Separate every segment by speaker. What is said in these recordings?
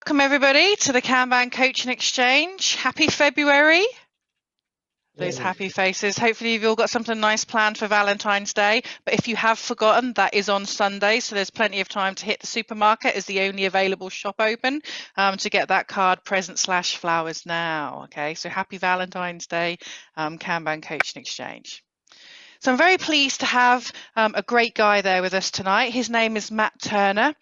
Speaker 1: Welcome everybody to the Kanban Coaching Exchange. Happy February. Those happy faces. Hopefully you've all got something nice planned for Valentine's Day. But if you have forgotten, that is on Sunday. So there's plenty of time to hit the supermarket as the only available shop open to get that card present/flowers now. Okay, so happy Valentine's Day, Kanban Coaching Exchange. So I'm very pleased to have a great guy there with us tonight. His name is Matt Turner.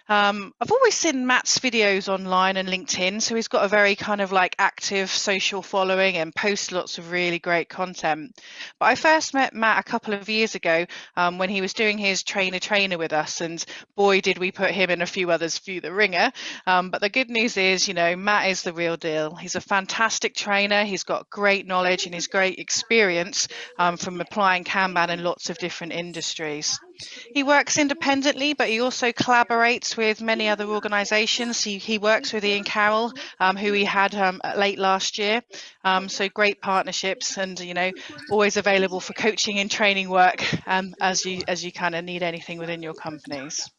Speaker 1: I've always seen Matt's videos online and LinkedIn, so he's got a very kind of like active social following and posts lots of really great content. But I first met Matt a couple of years ago when he was doing his trainer with us, and boy did we put him and a few others through the ringer. But the good news is, you know, Matt is the real deal. He's a fantastic trainer. He's got great knowledge and he's great experience from applying Kanban in lots of different industries. He works independently, but he also collaborates with many other organisations. He works with Ian Carroll, who he had late last year. So great partnerships, and you know, always available for coaching and training work as you kind of need anything within your companies.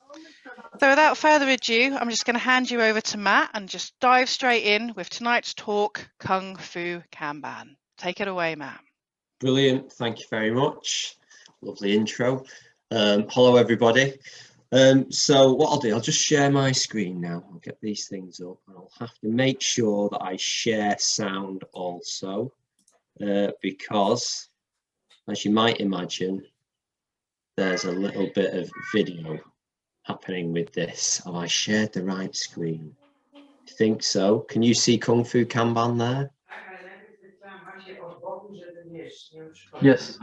Speaker 1: So without further ado, I'm just going to hand you over to Matt and just dive straight in with tonight's talk, Kung Fu Kanban. Take it away, Matt.
Speaker 2: Brilliant, thank you very much. Lovely intro. Hello everybody. So what I'll do, I'll just share my screen now. I'll get these things up. I'll have to make sure that I share sound also, because as you might imagine, there's a little bit of video happening with this. Have I shared the right screen? I think so. Can you see Kung Fu Kanban there?
Speaker 3: Yes.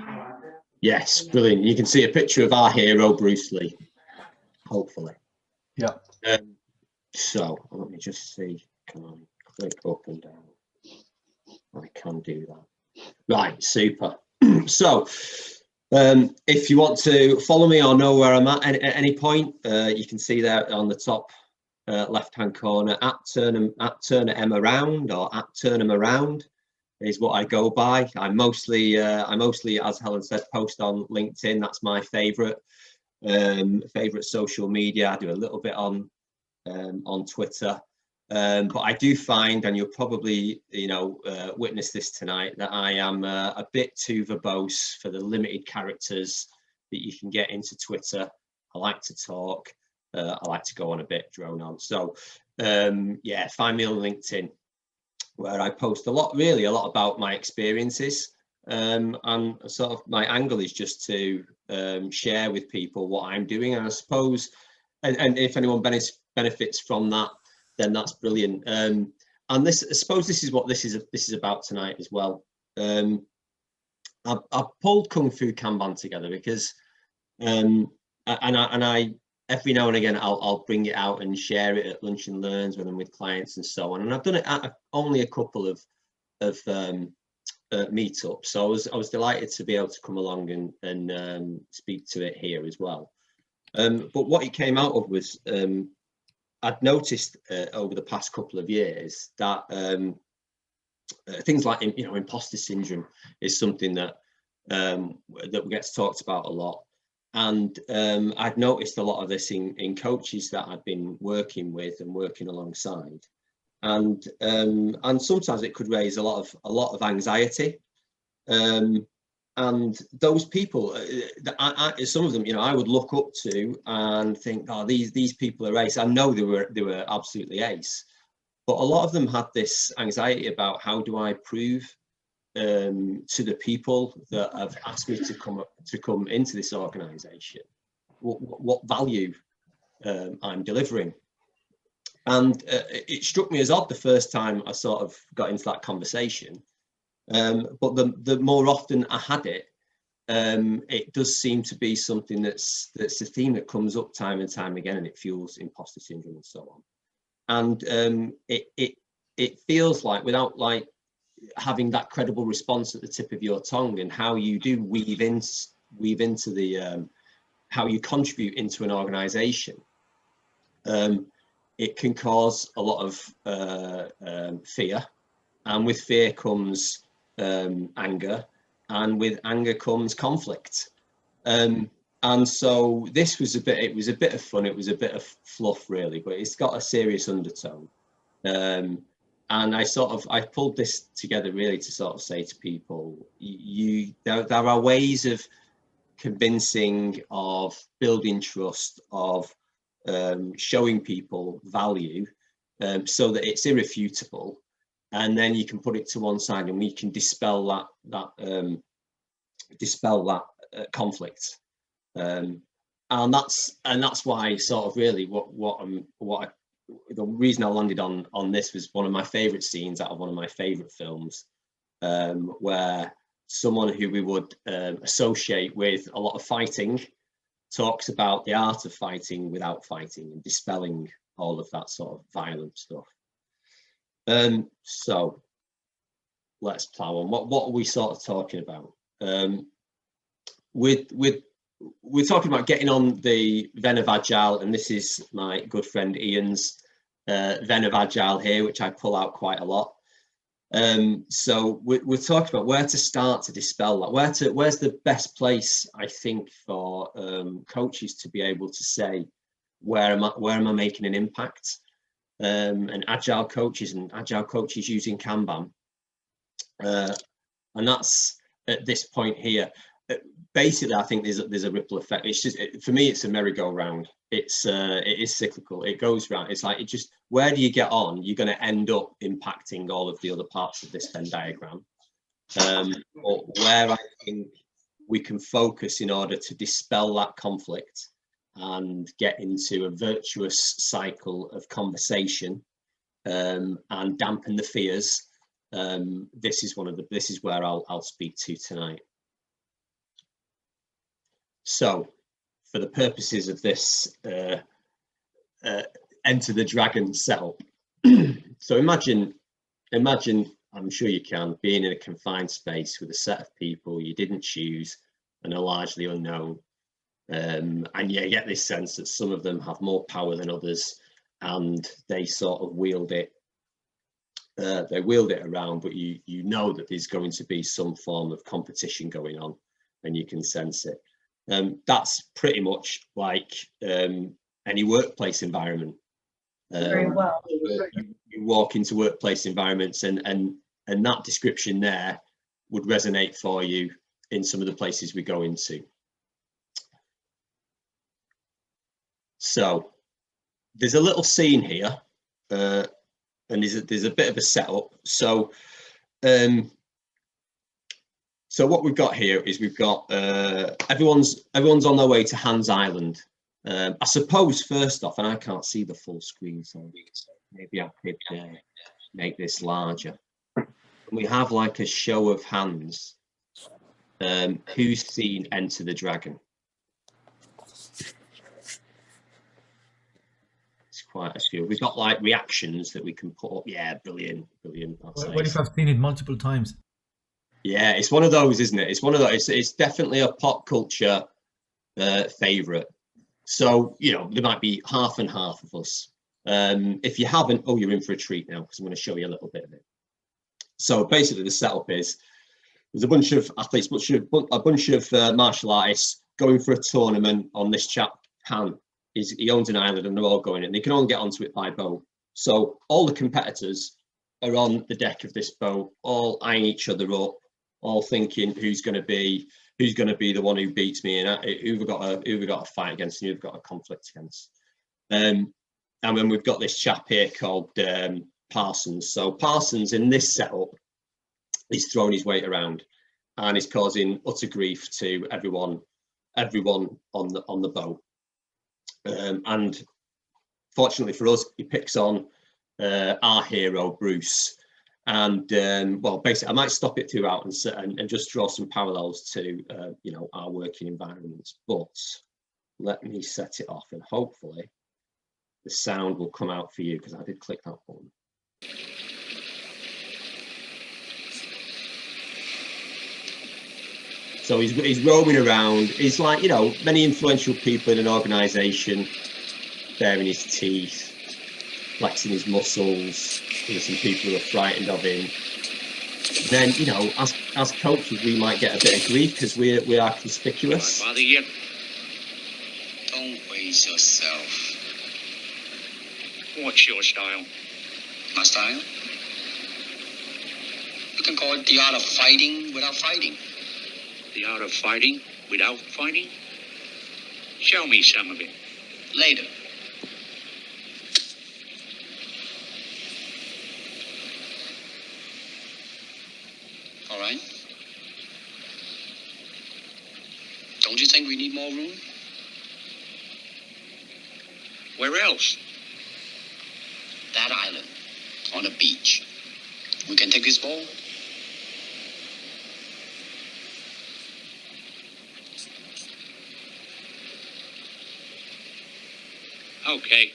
Speaker 2: Yes, brilliant. You can see a picture of our hero, Bruce Lee, hopefully.
Speaker 3: Yeah.
Speaker 2: So let me just see, can I click up and down? I can do that. Right, super. So if you want to follow me or know where I'm at any point, you can see there on the top left-hand corner, at Turner M Around or at Turner Around is what I go by. I mostly, as Helen said, post on LinkedIn. That's my favorite social media. I do a little bit on Twitter, but I do find, and you'll probably, you know, witness this tonight, that I am a bit too verbose for the limited characters that you can get into Twitter. I like to talk. I like to go on a bit, drone on. So yeah, find me on LinkedIn, where I post a lot about my experiences, and sort of my angle is just to share with people what I'm doing, and I suppose, and if anyone benefits from that, then that's brilliant. And this, I suppose, this is what this is about tonight as well. I've pulled Kung Fu Kanban together because, I every now and again I'll bring it out and share it at lunch and learns when I'm with clients and so on. And I've done it at only a couple of meetups, so I was delighted to be able to come along and speak to it here as well. But what it came out of was I'd noticed over the past couple of years that things like, you know, imposter syndrome is something that gets talked about a lot. And I'd noticed a lot of this in coaches that I've been working with and working alongside, and sometimes it could raise a lot of anxiety. And those people, some of them, you know, I would look up to and think, oh, these people are ace. I know they were absolutely ace, but a lot of them had this anxiety about, how do I prove to the people that have asked me to come into this organization what value I'm delivering. And it struck me as odd the first time I sort of got into that conversation, but the more often I had it, it does seem to be something that's a theme that comes up time and time again, and it fuels imposter syndrome and so on. And it feels like, without like having that credible response at the tip of your tongue, and how you do weave into the how you contribute into an organization, it can cause a lot of fear, and with fear comes anger, and with anger comes conflict. And so this was it was a bit of fun, it was a bit of fluff really, but it's got a serious undertone. And I pulled this together really to sort of say to people, there are ways of convincing, of building trust, of showing people value, so that it's irrefutable, and then you can put it to one side and we can dispel that conflict. And that's why sort of really the reason I landed on this was one of my favorite scenes out of one of my favorite films, where someone who we would associate with a lot of fighting talks about the art of fighting without fighting and dispelling all of that sort of violent stuff. So let's plow on. What are we sort of talking about? We're talking about getting on the Venn of Agile, and this is my good friend Ian's Venn of Agile here, which I pull out quite a lot. So we're talking about where to start to dispel that. Where's the best place, I think, for coaches to be able to say, where am I making an impact? And agile coaches using Kanban, and that's at this point here. Basically, I think there's a ripple effect. It's just, for me, it's a merry-go-round. It is cyclical. It goes round. It's like, where do you get on? You're going to end up impacting all of the other parts of this Venn diagram. But where I think we can focus in order to dispel that conflict and get into a virtuous cycle of conversation, and dampen the fears. This is where I'll speak to tonight. So, for the purposes of this Enter the Dragon setup, so imagine, I'm sure you can, being in a confined space with a set of people you didn't choose and are largely unknown, and you get this sense that some of them have more power than others, and they sort of wield it around, but you know that there's going to be some form of competition going on, and you can sense it. That's pretty much like any workplace environment.
Speaker 4: Very well.
Speaker 2: You walk into workplace environments, and that description there would resonate for you in some of the places we go into. So there's a little scene here, and there's a bit of a setup. So so what we've got here is we've got everyone's on their way to Hans Island. I suppose first off, and I can't see the full screen, so maybe I could make this larger. We have like a show of hands. Who's seen Enter the Dragon? It's quite a few. We've got like reactions that we can put up. Yeah, brilliant.
Speaker 5: What if I've seen it multiple times?
Speaker 2: Yeah, it's one of those, isn't it? It's one of those. It's definitely a pop culture favorite. So, there might be half and half of us. If you haven't, you're in for a treat now, because I'm going to show you a little bit of it. So basically the setup is, there's a bunch of athletes, a bunch of martial artists going for a tournament on this chap, Han. He owns an island and they're all going in. They can only get onto it by boat. So all the competitors are on the deck of this boat, all eyeing each other up, all thinking who's going to be the one who beats me, and who we've got a fight against and who we've got a conflict against. And then we've got this chap here called Parsons. So Parsons in this setup is throwing his weight around and is causing utter grief to everyone on the boat. And fortunately for us, he picks on our hero Bruce. And well, basically, I might stop it throughout and just draw some parallels to our working environments. But let me set it off, and hopefully the sound will come out for you, because I did click that button. So he's roaming around. He's like, many influential people in an organisation, baring his teeth, flexing his muscles. There's some people who are frightened of him. Then, as coaches, we might get a bit of grief because we are conspicuous.
Speaker 6: Bother you? Don't waste yourself. What's your style?
Speaker 4: My style? You can call it the art of fighting without fighting.
Speaker 6: The art of fighting without fighting? Show me some of it.
Speaker 4: Later. All right. Don't you think we need more room?
Speaker 6: Where else?
Speaker 4: That island. On the beach. We can take this ball.
Speaker 6: Okay.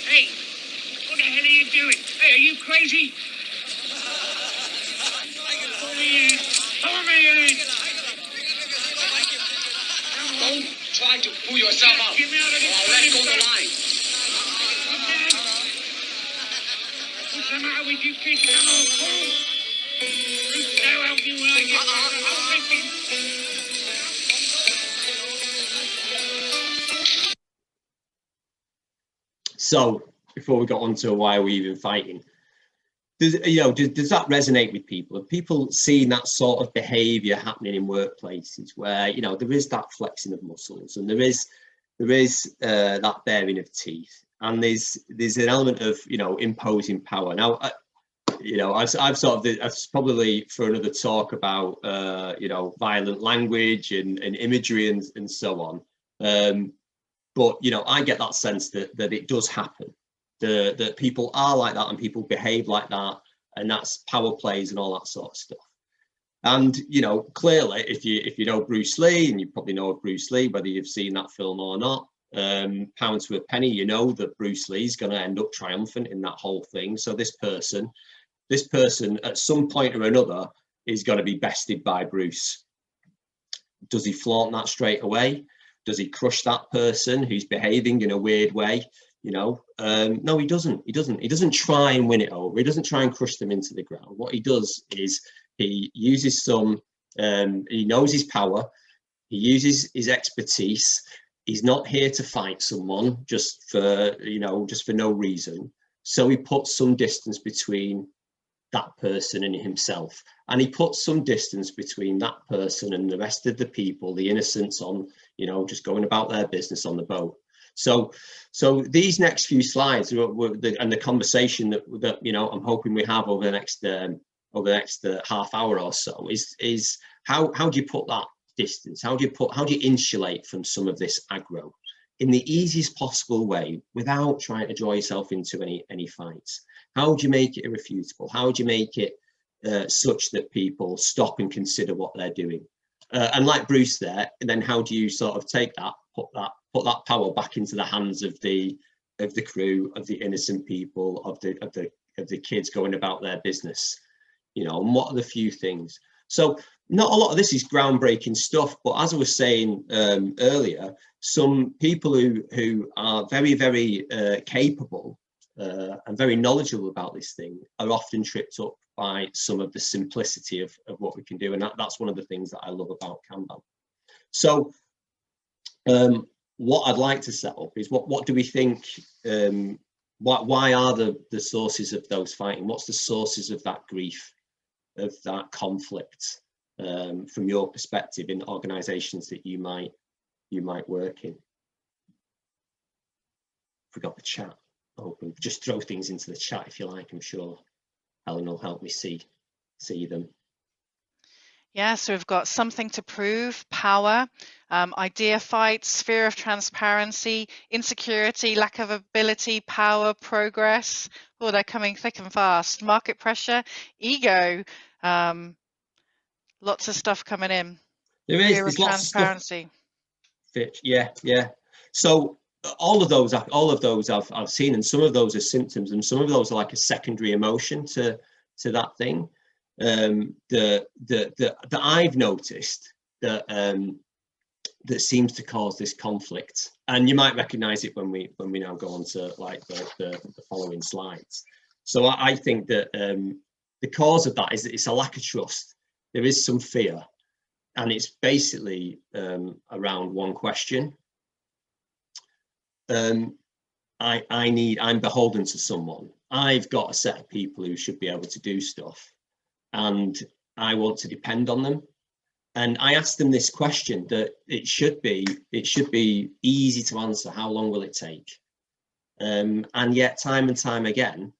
Speaker 6: Hey, what the hell are you doing? Hey, are you crazy? Pull me in. Pull me in.
Speaker 4: Don't try to pull yourself out.
Speaker 6: Get me out of this.
Speaker 4: Or I'll let go the line.
Speaker 6: What's the matter with you kids? Come on, pull. I'll help you when I get
Speaker 2: So before we got on to why are we even fighting, does that resonate with people? Have people seen that sort of behavior happening in workplaces where, there is that flexing of muscles and there is that baring of teeth, and there's an element of, imposing power. Now, I've probably for another talk about, violent language and imagery and so on. But, I get that sense that it does happen, that people are like that and people behave like that, and that's power plays and all that sort of stuff. And, clearly, if you know Bruce Lee, and you probably know of Bruce Lee, whether you've seen that film or not, pound to a penny, that Bruce Lee's going to end up triumphant in that whole thing. So this person at some point or another is going to be bested by Bruce. Does he flaunt that straight away? Does he crush that person who's behaving in a weird way? No, he doesn't. He doesn't try and win it over. He doesn't try and crush them into the ground. What he does is he uses he knows his power. He uses his expertise. He's not here to fight someone just for no reason. So he puts some distance between that person and himself, and he puts some distance between that person and the rest of the people, the innocents on, just going about their business on the boat. So these next few slides and the conversation that I'm hoping we have over the next half hour or so is how do you put that distance? How do you insulate from some of this aggro in the easiest possible way without trying to draw yourself into any fights? How do you make it irrefutable? How do you make it such that people stop and consider what they're doing? And like Bruce there, and then how do you sort of take that, put that power back into the hands of the crew, of the innocent people, of the kids going about their business, and what are the few things? So not a lot of this is groundbreaking stuff, but as I was saying earlier, some people who are very, very capable and very knowledgeable about this thing are often tripped up by some of the simplicity of what we can do, and that's one of the things that I love about Kanban. So what I'd like to set up is what do we think, why are the sources of those fighting? What's the sources of that grief, of that conflict, from your perspective in organizations that you might work in? Forgot the chat open. Just throw things into the chat if you like. I'm sure Helen will help me see them.
Speaker 1: Yeah, so we've got something to prove, power, idea fights, sphere of transparency, insecurity, lack of ability, power, progress. Oh, they're coming thick and fast. Market pressure, ego, lots of stuff coming in.
Speaker 2: There's lots of stuff. Yeah. So all of those I've seen, and some of those are symptoms, and some of those are like a secondary emotion to that thing. That I've noticed that seems to cause this conflict, and you might recognize it when we now go on to like the following slides. So I think that the cause of that is that it's a lack of trust. There is some fear, and it's basically around one question. I'm beholden to someone. I've got a set of people who should be able to do stuff, and I want to depend on them. And I asked them this question that it should be easy to answer. How long will it take? And yet, time and time again,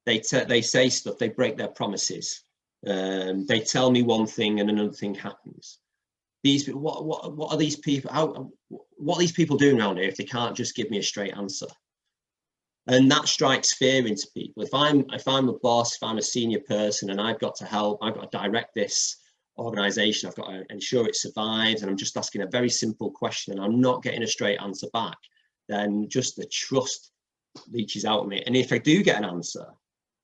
Speaker 2: they say stuff. They break their promises. They tell me one thing and another thing happens. What are these people? What are these people doing around here if they can't just give me a straight answer? And that strikes fear into people. If I'm a boss, if I'm a senior person, and I've got to help, I've got to direct this organization, I've got to ensure it survives, and I'm just asking a very simple question, and I'm not getting a straight answer back, then just the trust leaches out of me. And if I do get an answer,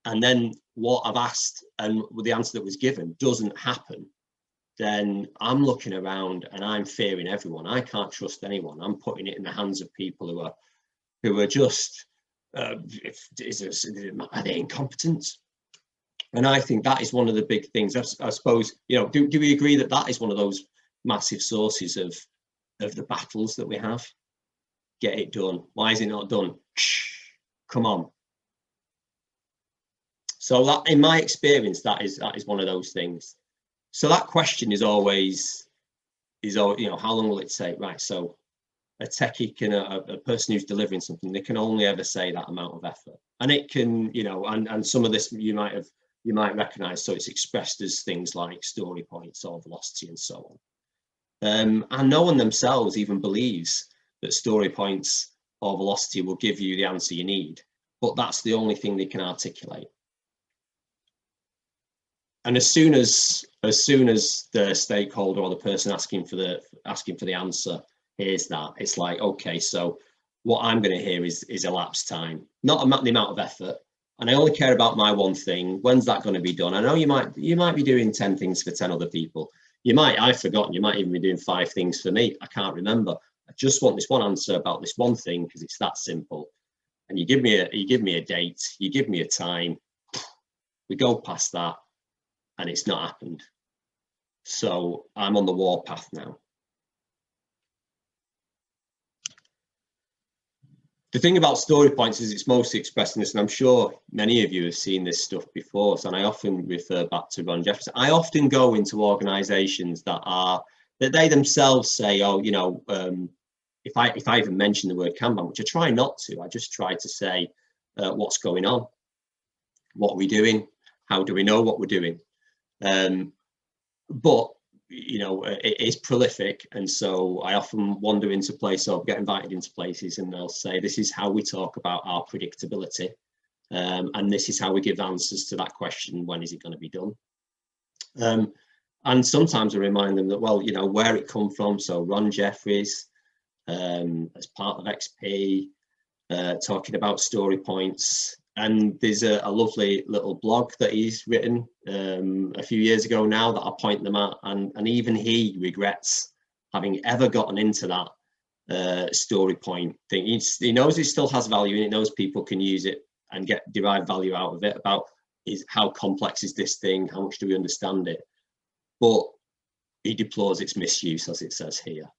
Speaker 2: and then what I've asked and the answer that was given doesn't happen, then I'm looking around and I'm fearing everyone. I can't trust anyone. I'm putting it in the hands of people who are just, are they incompetent? And I think that is one of the big things. I suppose, you know, do we agree that that is one of those massive sources of the battles that we have? Get it done. Why is it not done? Come on. So that, in my experience, that is one of those things. So that question is always, you know, how long will it take? Right. So a techie can, a person who's delivering something, they can only ever say that amount of effort, and it can, you know, and some of this you might recognize. So it's expressed as things like story points or velocity and so on. And no one themselves even believes that story points or velocity will give you the answer you need, but that's the only thing they can articulate. And as soon as the stakeholder or the person asking for the answer hears that, it's like, okay, so what I'm going to hear is elapsed time, not the amount of effort. And I only care about my one thing. When's that going to be done? I know you might be doing 10 things for 10 other people. I've forgotten, you might even be doing 5 things for me. I can't remember. I just want this one answer about this one thing because it's that simple. And you give me a date, you give me a time, we go past that, and it's not happened. So I'm on the warpath now. The thing about story points is it's mostly expressing this, and I'm sure many of you have seen this stuff before, so, and I often refer back to Ron Jefferson. I often go into organizations that they themselves say, oh, you know, if I even mention the word Kanban, which I try not to, I just try to say, what's going on? What are we doing? How do we know what we're doing? But you know, it is prolific, and so I often wander into places or get invited into places, and they'll say, this is how we talk about our predictability, and this is how we give answers to that question, when is it going to be done? And sometimes I remind them that, well, you know, where it come from. So Ron Jeffries, as part of XP, talking about story points. And there's a lovely little blog that he's written a few years ago now that I point them at, and even he regrets having ever gotten into that story point thing. He knows it still has value, and he knows people can use it and derive value out of it, about how complex is this thing, how much do we understand it, but he deplores its misuse, as it says here.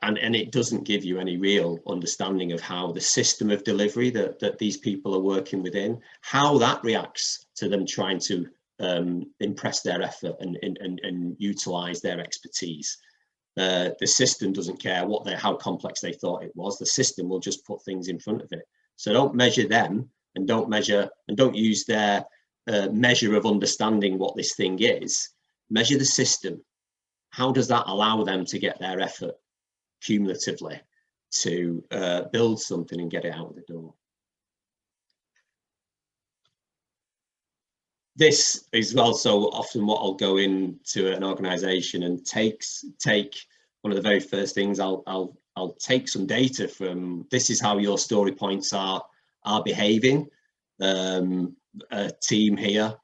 Speaker 2: And it doesn't give you any real understanding of how the system of delivery that these people are working within, how that reacts to them trying to impress their effort and utilize their expertise. The system doesn't care how complex they thought it was. The system will just put things in front of it. So don't measure them, and don't use their measure of understanding what this thing is. Measure the system. How does that allow them to get their effort cumulatively to build something and get it out the door? This is also often what I'll go into an organization and take one of the very first things. I'll take some data from, this is how your story points are behaving. A team here,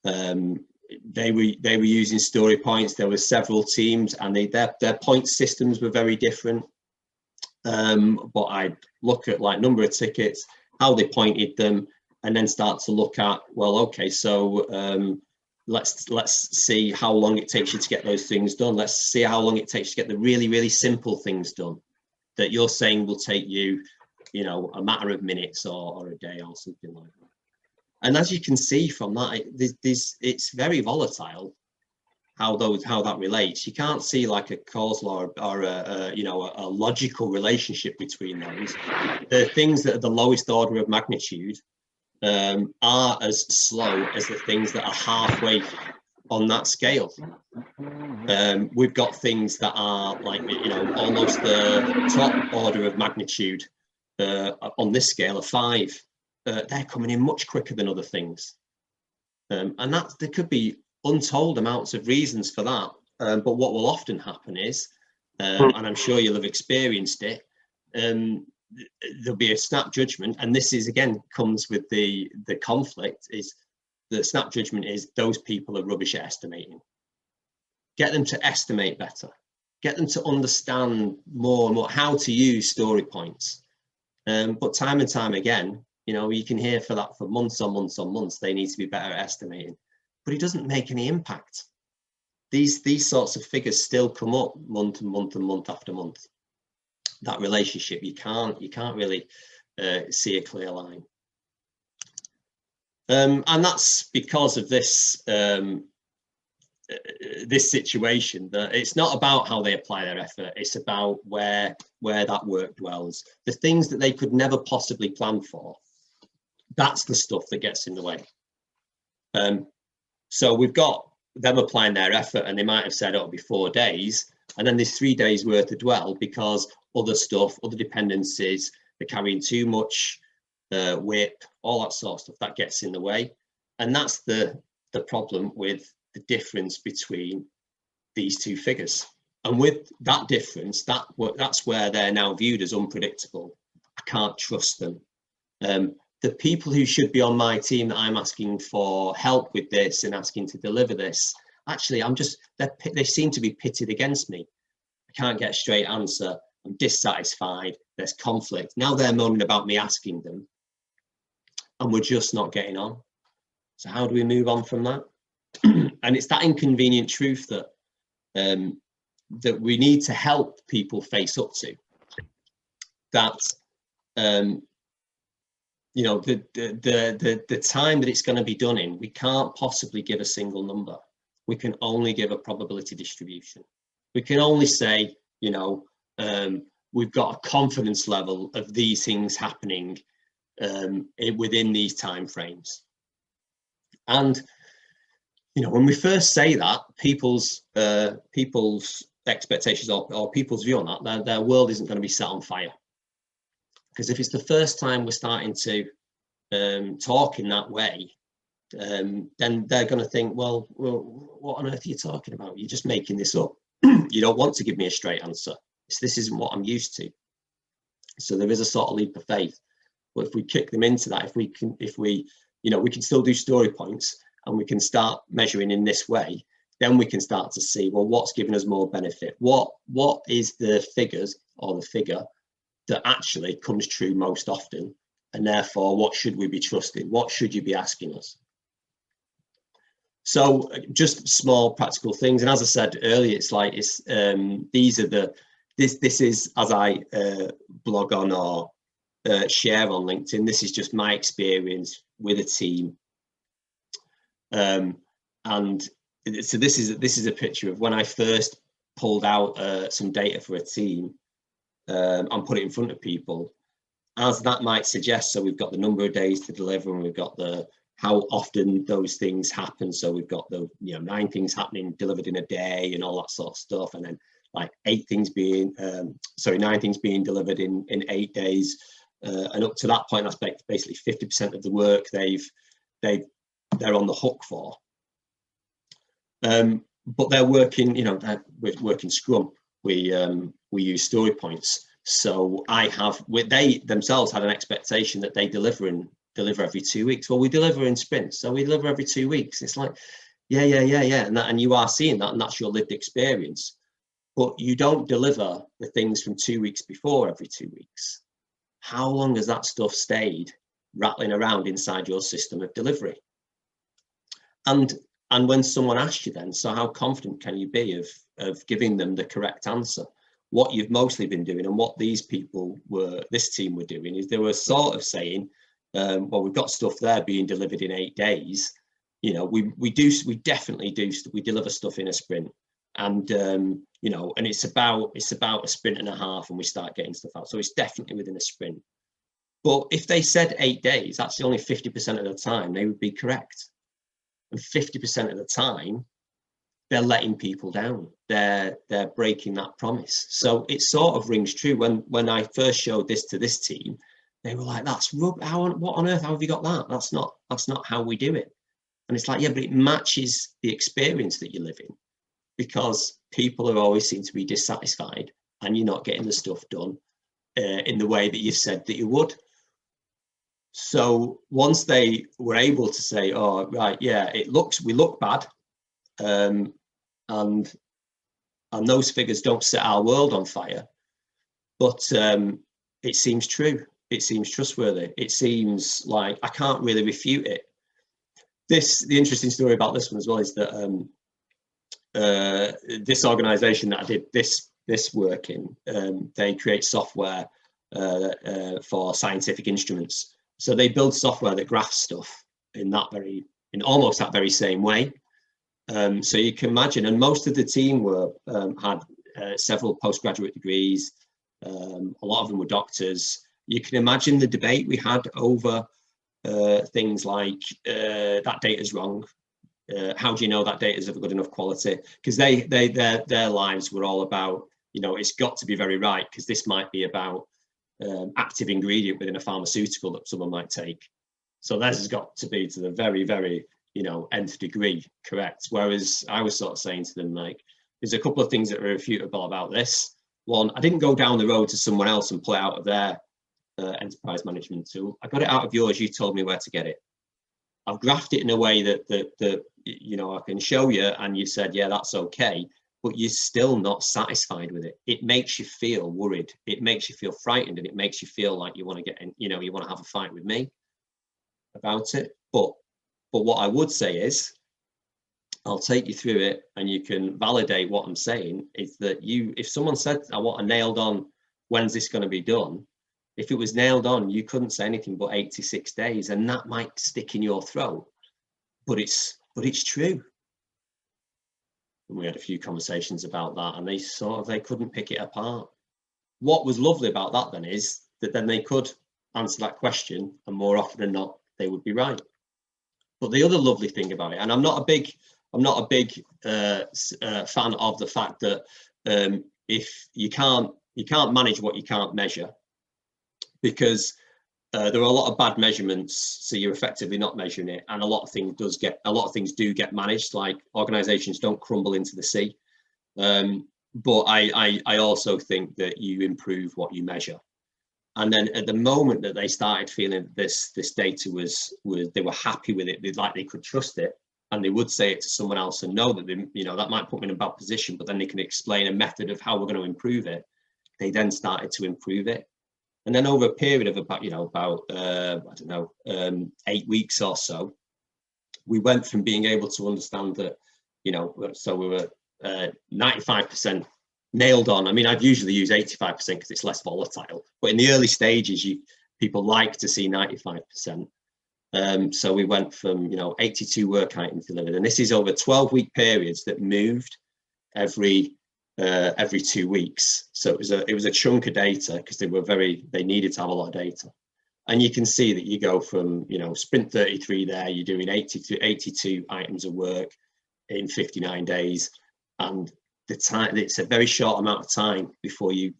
Speaker 2: they were using story points. There were several teams, and their point systems were very different. But I'd look at like number of tickets, how they pointed them, and then start to look at, well, okay, so let's see how long it takes you to get those things done. Let's see how long it takes you to get the really, really simple things done that you're saying will take you, you know, a matter of minutes or a day or something like that. And as you can see from that, it's very volatile how that relates. You can't see like a cause law or a you know, a logical relationship between those. The things that are the lowest order of magnitude are as slow as the things that are halfway on that scale. We've got things that are like, you know, almost the top order of magnitude on this scale of 5. They're coming in much quicker than other things, and that there could be untold amounts of reasons for that. But what will often happen is, and I'm sure you'll have experienced it, there'll be a snap judgment, and this is again comes with the conflict, is the snap judgment is those people are rubbish at estimating. Get them to estimate better, get them to understand more and more how to use story points. But time and time again, you know, you can hear for that for months on months on months, they need to be better at estimating, but it doesn't make any impact. These sorts of figures still come up month and month and month after month. That relationship, you can't really see a clear line. And that's because of this this situation, that it's not about how they apply their effort, it's about where that work dwells. The things that they could never possibly plan for, that's the stuff that gets in the way. So we've got them applying their effort, and they might have said, oh, it'll be 4 days, and then there's 3 days worth of dwell because other stuff, other dependencies, they're carrying too much WIP, all that sort of stuff that gets in the way. And that's the problem with the difference between these two figures. And with that difference, that's where they're now viewed as unpredictable. I can't trust them. The people who should be on my team that I'm asking for help with this and asking to deliver this, actually, they seem to be pitted against me. I can't get a straight answer. I'm dissatisfied. There's conflict. Now they're moaning about me asking them, and we're just not getting on. So how do we move on from that? And it's that inconvenient truth that that we need to help people face up to. That you know, the time that it's going to be done in, we can't possibly give a single number. We can only give a probability distribution. We can only say, you know, we've got a confidence level of these things happening within these time frames. And you know, when we first say that, people's expectations or people's view on that, their world isn't going to be set on fire. Because if it's the first time we're starting to talk in that way, then they're going to think, well, what on earth are you talking about? You're just making this up. You don't want to give me a straight answer. This isn't what I'm used to. So there is a sort of leap of faith. But if we kick them into that, if we you know, we can still do story points and we can start measuring in this way, then we can start to see, well, what's giving us more benefit? What is the figures or the figure that actually comes true most often? And therefore, what should we be trusting? What should you be asking us? So just small practical things. And as I said earlier, it's like, these are this is, as I blog on or share on LinkedIn, this is just my experience with a team. And so this is a picture of when I first pulled out some data for a team and put it in front of people, as that might suggest. So we've got the number of days to deliver, and we've got the how often those things happen. So we've got the 9 things happening delivered in a day and all that sort of stuff, and then like 9 things being delivered in 8 days, and up to that point, that's basically 50% of the work they're on the hook for. But they're working, we're working Scrum. We use story points. So they themselves had an expectation that they deliver every 2 weeks. Well, we deliver in sprints, so we deliver every 2 weeks. It's like, yeah, and you are seeing that, and that's your lived experience. But you don't deliver the things from 2 weeks before every 2 weeks. How long has that stuff stayed rattling around inside your system of delivery. And when someone asks you then, so how confident can you be of giving them the correct answer? What you've mostly been doing, and what these this team were doing, is they were sort of saying, well, we've got stuff there being delivered in 8 days. You know, we definitely deliver stuff in a sprint. And you know, and it's about a sprint and a half, and we start getting stuff out. So it's definitely within a sprint. But if they said 8 days, that's only 50% of the time they would be correct. And 50% of the time, they're letting people down. They're breaking that promise. So it sort of rings true. When I first showed this to this team, they were like, "That's what on earth? How have you got that? That's not how we do it." And it's like, yeah, but it matches the experience that you live in, because people are always seem to be dissatisfied, and you're not getting the stuff done in the way that you said that you would. So once they were able to say, "Oh, right, yeah, we look bad, and those figures don't set our world on fire, but it seems true. It seems trustworthy. It seems like I can't really refute it." The interesting story about this one as well is that this organization that I did this work in, they create software for scientific instruments. So they build software that graphs stuff in almost that very same way. So you can imagine, and most of the team had several postgraduate degrees. A lot of them were doctors. You can imagine the debate we had over things like that data's wrong. How do you know that data is of a good enough quality? Because their lives were all about, you know, it's got to be very right, because this might be about active ingredient within a pharmaceutical that someone might take. So theirs has got to be to the very, very, you know, nth degree correct. Whereas I was sort of saying to them, like, there's a couple of things that are irrefutable about this. One, I didn't go down the road to someone else and pull it out of their enterprise management tool. I got it out of yours. You told me where to get it. I've graphed it in a way that you know, I can show you, and you said, yeah, that's okay, but you're still not satisfied with it. It makes you feel worried. It makes you feel frightened, and it makes you feel like you want to get in, you know, you want to have a fight with me about it. But what I would say is, I'll take you through it, and you can validate what I'm saying. Is that if someone said, I want a nailed on, when's this going to be done? If it was nailed on, you couldn't say anything but 86 days, and that might stick in your throat, but it's true. And we had a few conversations about that, and they couldn't pick it apart. What was lovely about that then is that then they could answer that question, and more often than not, they would be right. But the other lovely thing about it, and I'm not a big fan of the fact that if you can't manage what you can't measure, because there are a lot of bad measurements, so you're effectively not measuring it, and a lot of things do get managed. Like, organizations don't crumble into the sea, but I also think that you improve what you measure. And then at the moment that they started feeling this data was they were happy with it, they could trust it, and they would say it to someone else and know that that might put them in a bad position, but then they can explain a method of how we're going to improve it. They then started to improve it. And then over a period of about 8 weeks or so, we went from being able to understand that, so we were 95% nailed on. I mean, I'd usually use 85% because it's less volatile, but in the early stages, people like to see 95%. So we went from 82 work items delivered, and this is over 12-week periods that moved every 2 weeks. So it was a chunk of data, because they needed to have a lot of data. And you can see that you go from sprint 33 there, you're doing 82 items of work in 59 days, and the time, it's a very short amount of time before you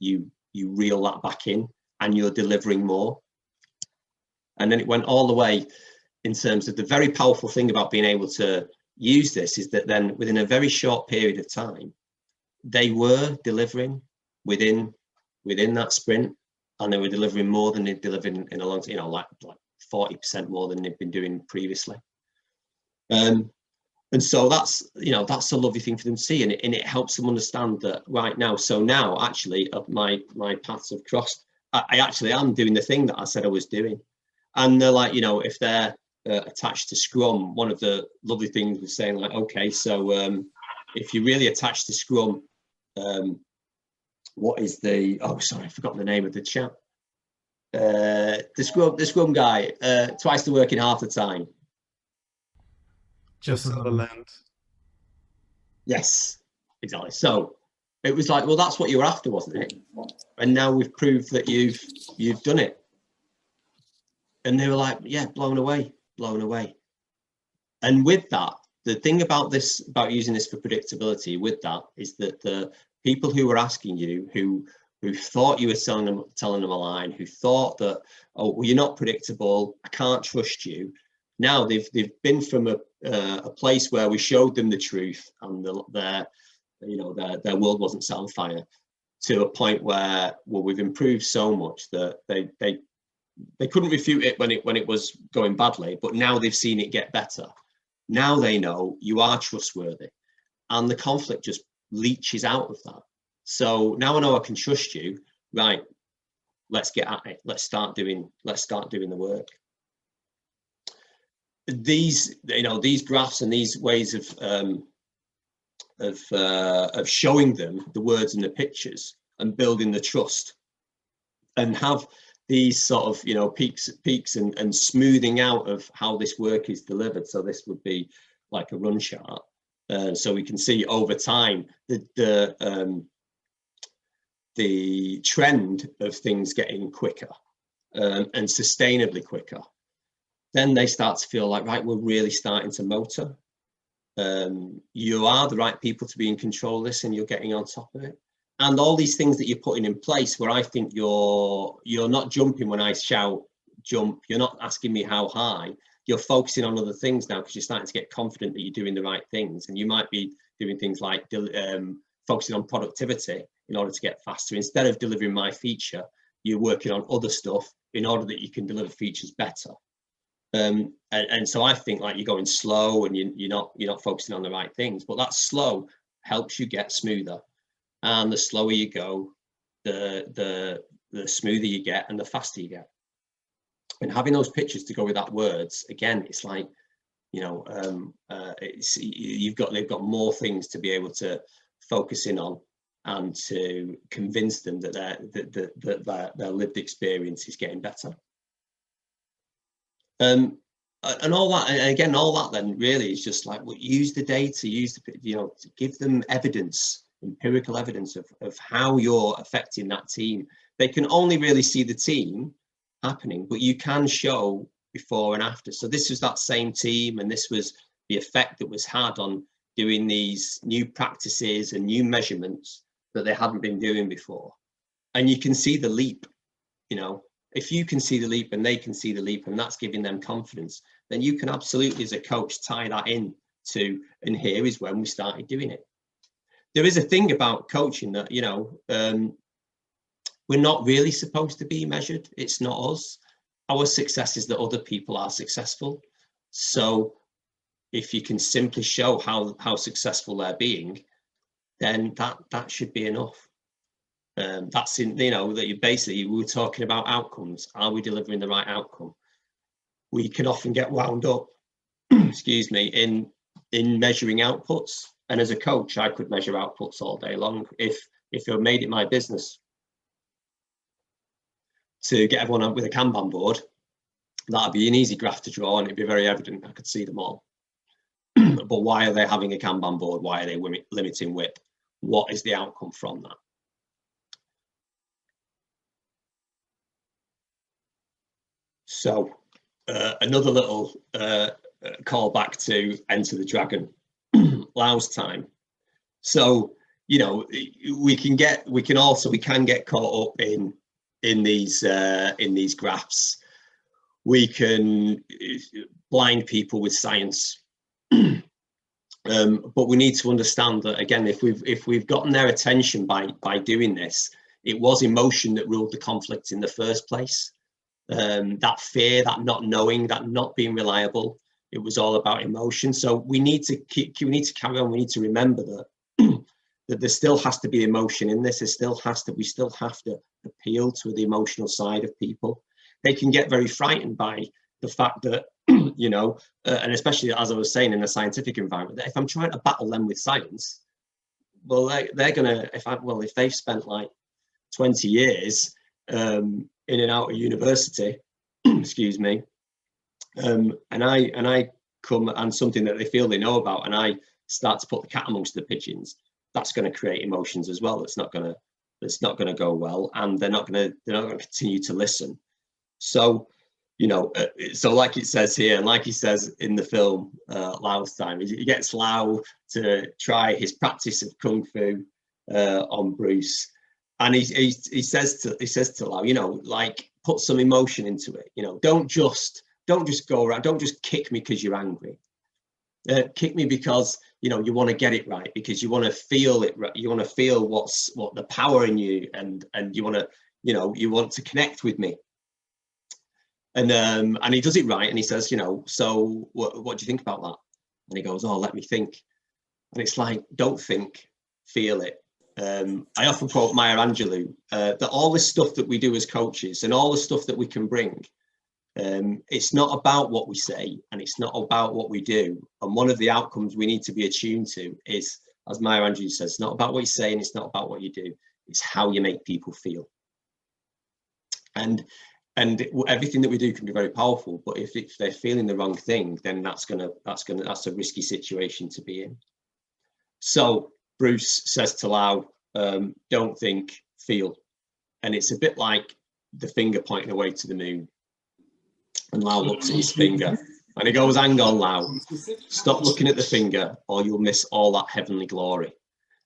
Speaker 2: reel that back in and you're delivering more. And then it went all the way in terms of the very powerful thing about being able to use this is that then within a very short period of time, they were delivering within that sprint, and they were delivering more than they'd delivered in a long time, like 40% more than they'd been doing previously. And so that's a lovely thing for them to see, and it helps them understand that right now. So now actually my paths have crossed. I actually am doing the thing that I said I was doing. And they're like, you know, if they're attached to Scrum, one of the lovely things was saying like, okay, so if you're really attached to Scrum, what is the, oh, sorry, I forgot the name of the chap. The Scrum guy, twice the work in half the time.
Speaker 5: Just
Speaker 7: Sutherland.
Speaker 2: Yes, exactly. So it was like, well, that's what you were after, wasn't it? And now we've proved that you've done it. And they were like, yeah, blown away. And with that, the thing about this, about using this for predictability with that, is that the people who were asking you, who thought you were telling them a line, who thought that, oh, well, you're not predictable, I can't trust you. Now they've been from a place where we showed them the truth, and their world wasn't set on fire, to a point where, well, we've improved so much that they couldn't refute it when it was going badly, but now they've seen it get better. Now they know you are trustworthy, and the conflict just leaches out of that. So now I know I can trust you, right? Let's get at it. Let's start doing the work. These graphs and these ways of showing them the words and the pictures and building the trust, and have these sort of, you know, peaks and smoothing out of how this work is delivered. So this would be like a run chart, so we can see over time the trend of things getting quicker and sustainably quicker. Then they start to feel like, right, we're really starting to motor. You are the right people to be in control of this, and you're getting on top of it. And all these things that you're putting in place, where I think you're not jumping when I shout jump, you're not asking me how high, you're focusing on other things now, because you're starting to get confident that you're doing the right things. And you might be doing things like focusing on productivity in order to get faster. Instead of delivering my feature, you're working on other stuff in order that you can deliver features better. And so I think, like, you're going slow and you're not focusing on the right things, but that slow helps you get smoother. And the slower you go, the smoother you get, and the faster you get. And having those pictures to go with that words, again, it's like, you know, they've got more things to be able to focus in on, and to convince them that their lived experience is getting better. And all that, and again, all that then really is just like, well, use the data, to give them evidence, empirical evidence of how you're affecting that team. They can only really see the team happening, but you can show before and after. So this was that same team, and this was the effect that was had on doing these new practices and new measurements that they hadn't been doing before. And you can see the leap. You know, if you can see the leap and they can see the leap, and that's giving them confidence, then you can absolutely, as a coach, tie that in to, and here is when we started doing it. There is a thing about coaching that, you know, we're not really supposed to be measured. It's not us. Our success is that other people are successful. So if you can simply show how successful they're being, then that should be enough. That's in, you know, that you basically, we were talking about outcomes. Are we delivering the right outcome? We can often get wound up, excuse me, in measuring outputs. And as a coach, I could measure outputs all day long. If I made it my business to get everyone up with a Kanban board, that'd be an easy graph to draw, and it'd be very evident. I could see them all. But why are they having a Kanban board? Why are they limiting WIP? What is the outcome from that? So another little call back to Enter the Dragon, Lau's time. So, you know, we can get caught up in these graphs. We can blind people with science. But we need to understand that, again, if we've gotten their attention by doing this, it was emotion that ruled the conflict in the first place. That fear, that not knowing, that not being reliable, it was all about emotion. So we need to carry on. We need to remember that that there still has to be emotion in this. We still have to appeal to the emotional side of people. they can get very frightened by the fact that, you know, and especially as I was saying in a scientific environment, that if I'm trying to battle them with science, well, they're gonna, if they've spent like 20 years in and out of university, excuse me, and I come and something that they feel they know about, and I start to put the cat amongst the pigeons, that's going to create emotions as well. It's not going to go well, and they're not going to continue to listen. So, you know, so like it says here, and like he says in the film, Lau's time, he gets Lau to try his practice of kung fu on Bruce, and he says to Lau, you know, like, put some emotion into it. You know, don't just go around, don't just kick me because you're angry. Kick me because, you know, you want to get it right, because you want to feel it right. You want to feel what the power in you, and you want to, you know, you want to connect with me. And he does it right, and he says, you know, so what do you think about that? And he goes, oh, let me think. And it's like, don't think, feel it. I often quote Maya Angelou, that all this stuff that we do as coaches and all the stuff that we can bring, it's not about what we say, and it's not about what we do. And one of the outcomes we need to be attuned to is, as Maya Angelou says, it's not about what you say, and it's not about what you do. It's how you make people feel. And everything that we do can be very powerful, but if they're feeling the wrong thing, then that's a risky situation to be in. So Bruce says to Lau, don't think, feel. And it's a bit like the finger pointing away to the moon. And Lau looks at his finger and he goes, hang on, Lau, stop looking at the finger or you'll miss all that heavenly glory.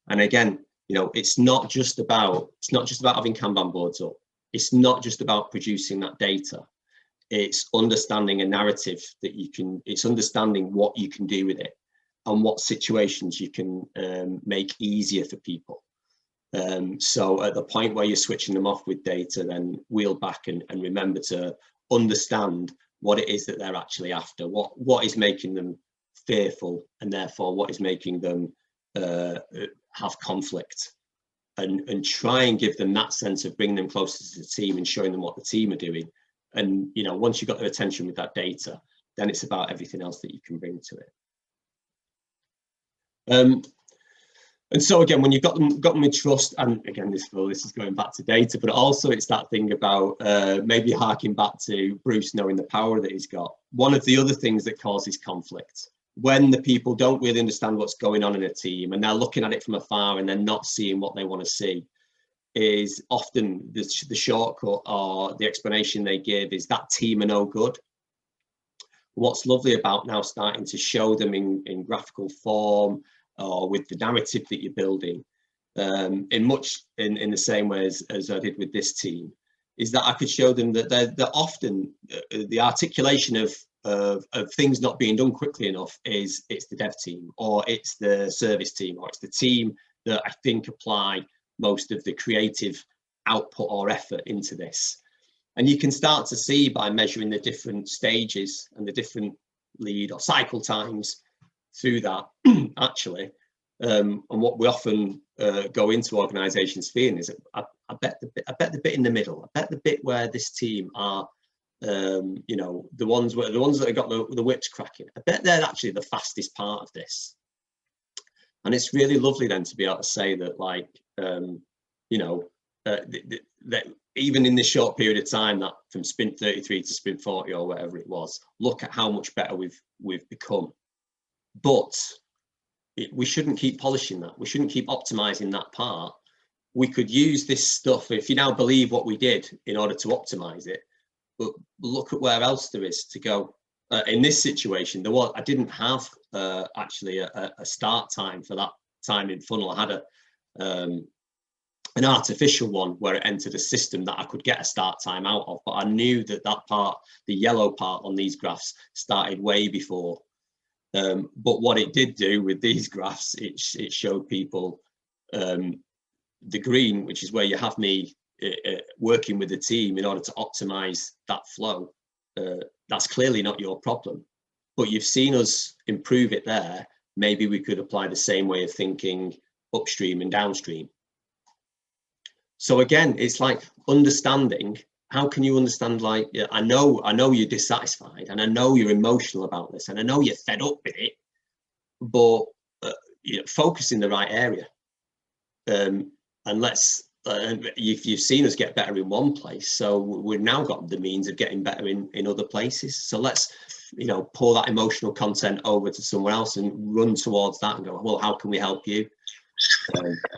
Speaker 2: And again, you know, it's not just about having Kanban boards up. It's not just about producing that data. It's understanding a narrative that it's understanding what you can do with it and what situations you can make easier for people. So at the point where you're switching them off with data, then wheel back and remember to understand what it is that they're actually after, what is making them fearful, and therefore what is making them have conflict. And try and give them that sense of bringing them closer to the team and showing them what the team are doing. And, you know, once you've got their attention with that data, then it's about everything else that you can bring to it. And so again, when you've got them with trust, and again, this is going back to data, but also it's that thing about maybe harking back to Bruce knowing the power that he's got. One of the other things that causes conflict, when the people don't really understand what's going on in a team and they're looking at it from afar and they're not seeing what they want to see, is often the shortcut or the explanation they give is that team are no good. What's lovely about now starting to show them in graphical form or with the narrative that you're building, in the same way as I did with this team, is that I could show them that they're often the articulation of things not being done quickly enough it's the dev team, or it's the service team, or it's the team that I think apply most of the creative output or effort into this. And you can start to see by measuring the different stages and the different lead or cycle times through that actually. And what we often go into organizations feeling is I bet the bit in the middle, I bet the bit where this team are you know, the ones that have got the whips cracking, I bet they're actually the fastest part of this. And it's really lovely then to be able to say that, like, you know, that even in this short period of time, that from sprint 33 to sprint 40 or whatever it was, look at how much better we've become. But we shouldn't keep polishing that. We shouldn't keep optimizing that part. We could use this stuff, if you now believe what we did, in order to optimize it. But look at where else there is to go. In this situation, I didn't have actually a start time for that timing funnel. I had an artificial one where it entered a system that I could get a start time out of, but I knew that part, the yellow part on these graphs, started way before. But what it did do with these graphs, it showed people the green, which is where you have me working with the team in order to optimize that flow. That's clearly not your problem, but you've seen us improve it there. Maybe we could apply the same way of thinking upstream and downstream. So again, it's like understanding how can you understand, like, yeah, I know you're dissatisfied, and I know you're emotional about this, and I know you're fed up with it, but you know, focus in the right area. And let's, you've seen us get better in one place, so we've now got the means of getting better in other places. So let's, you know, pour that emotional content over to somewhere else and run towards that and go, well, how can we help you?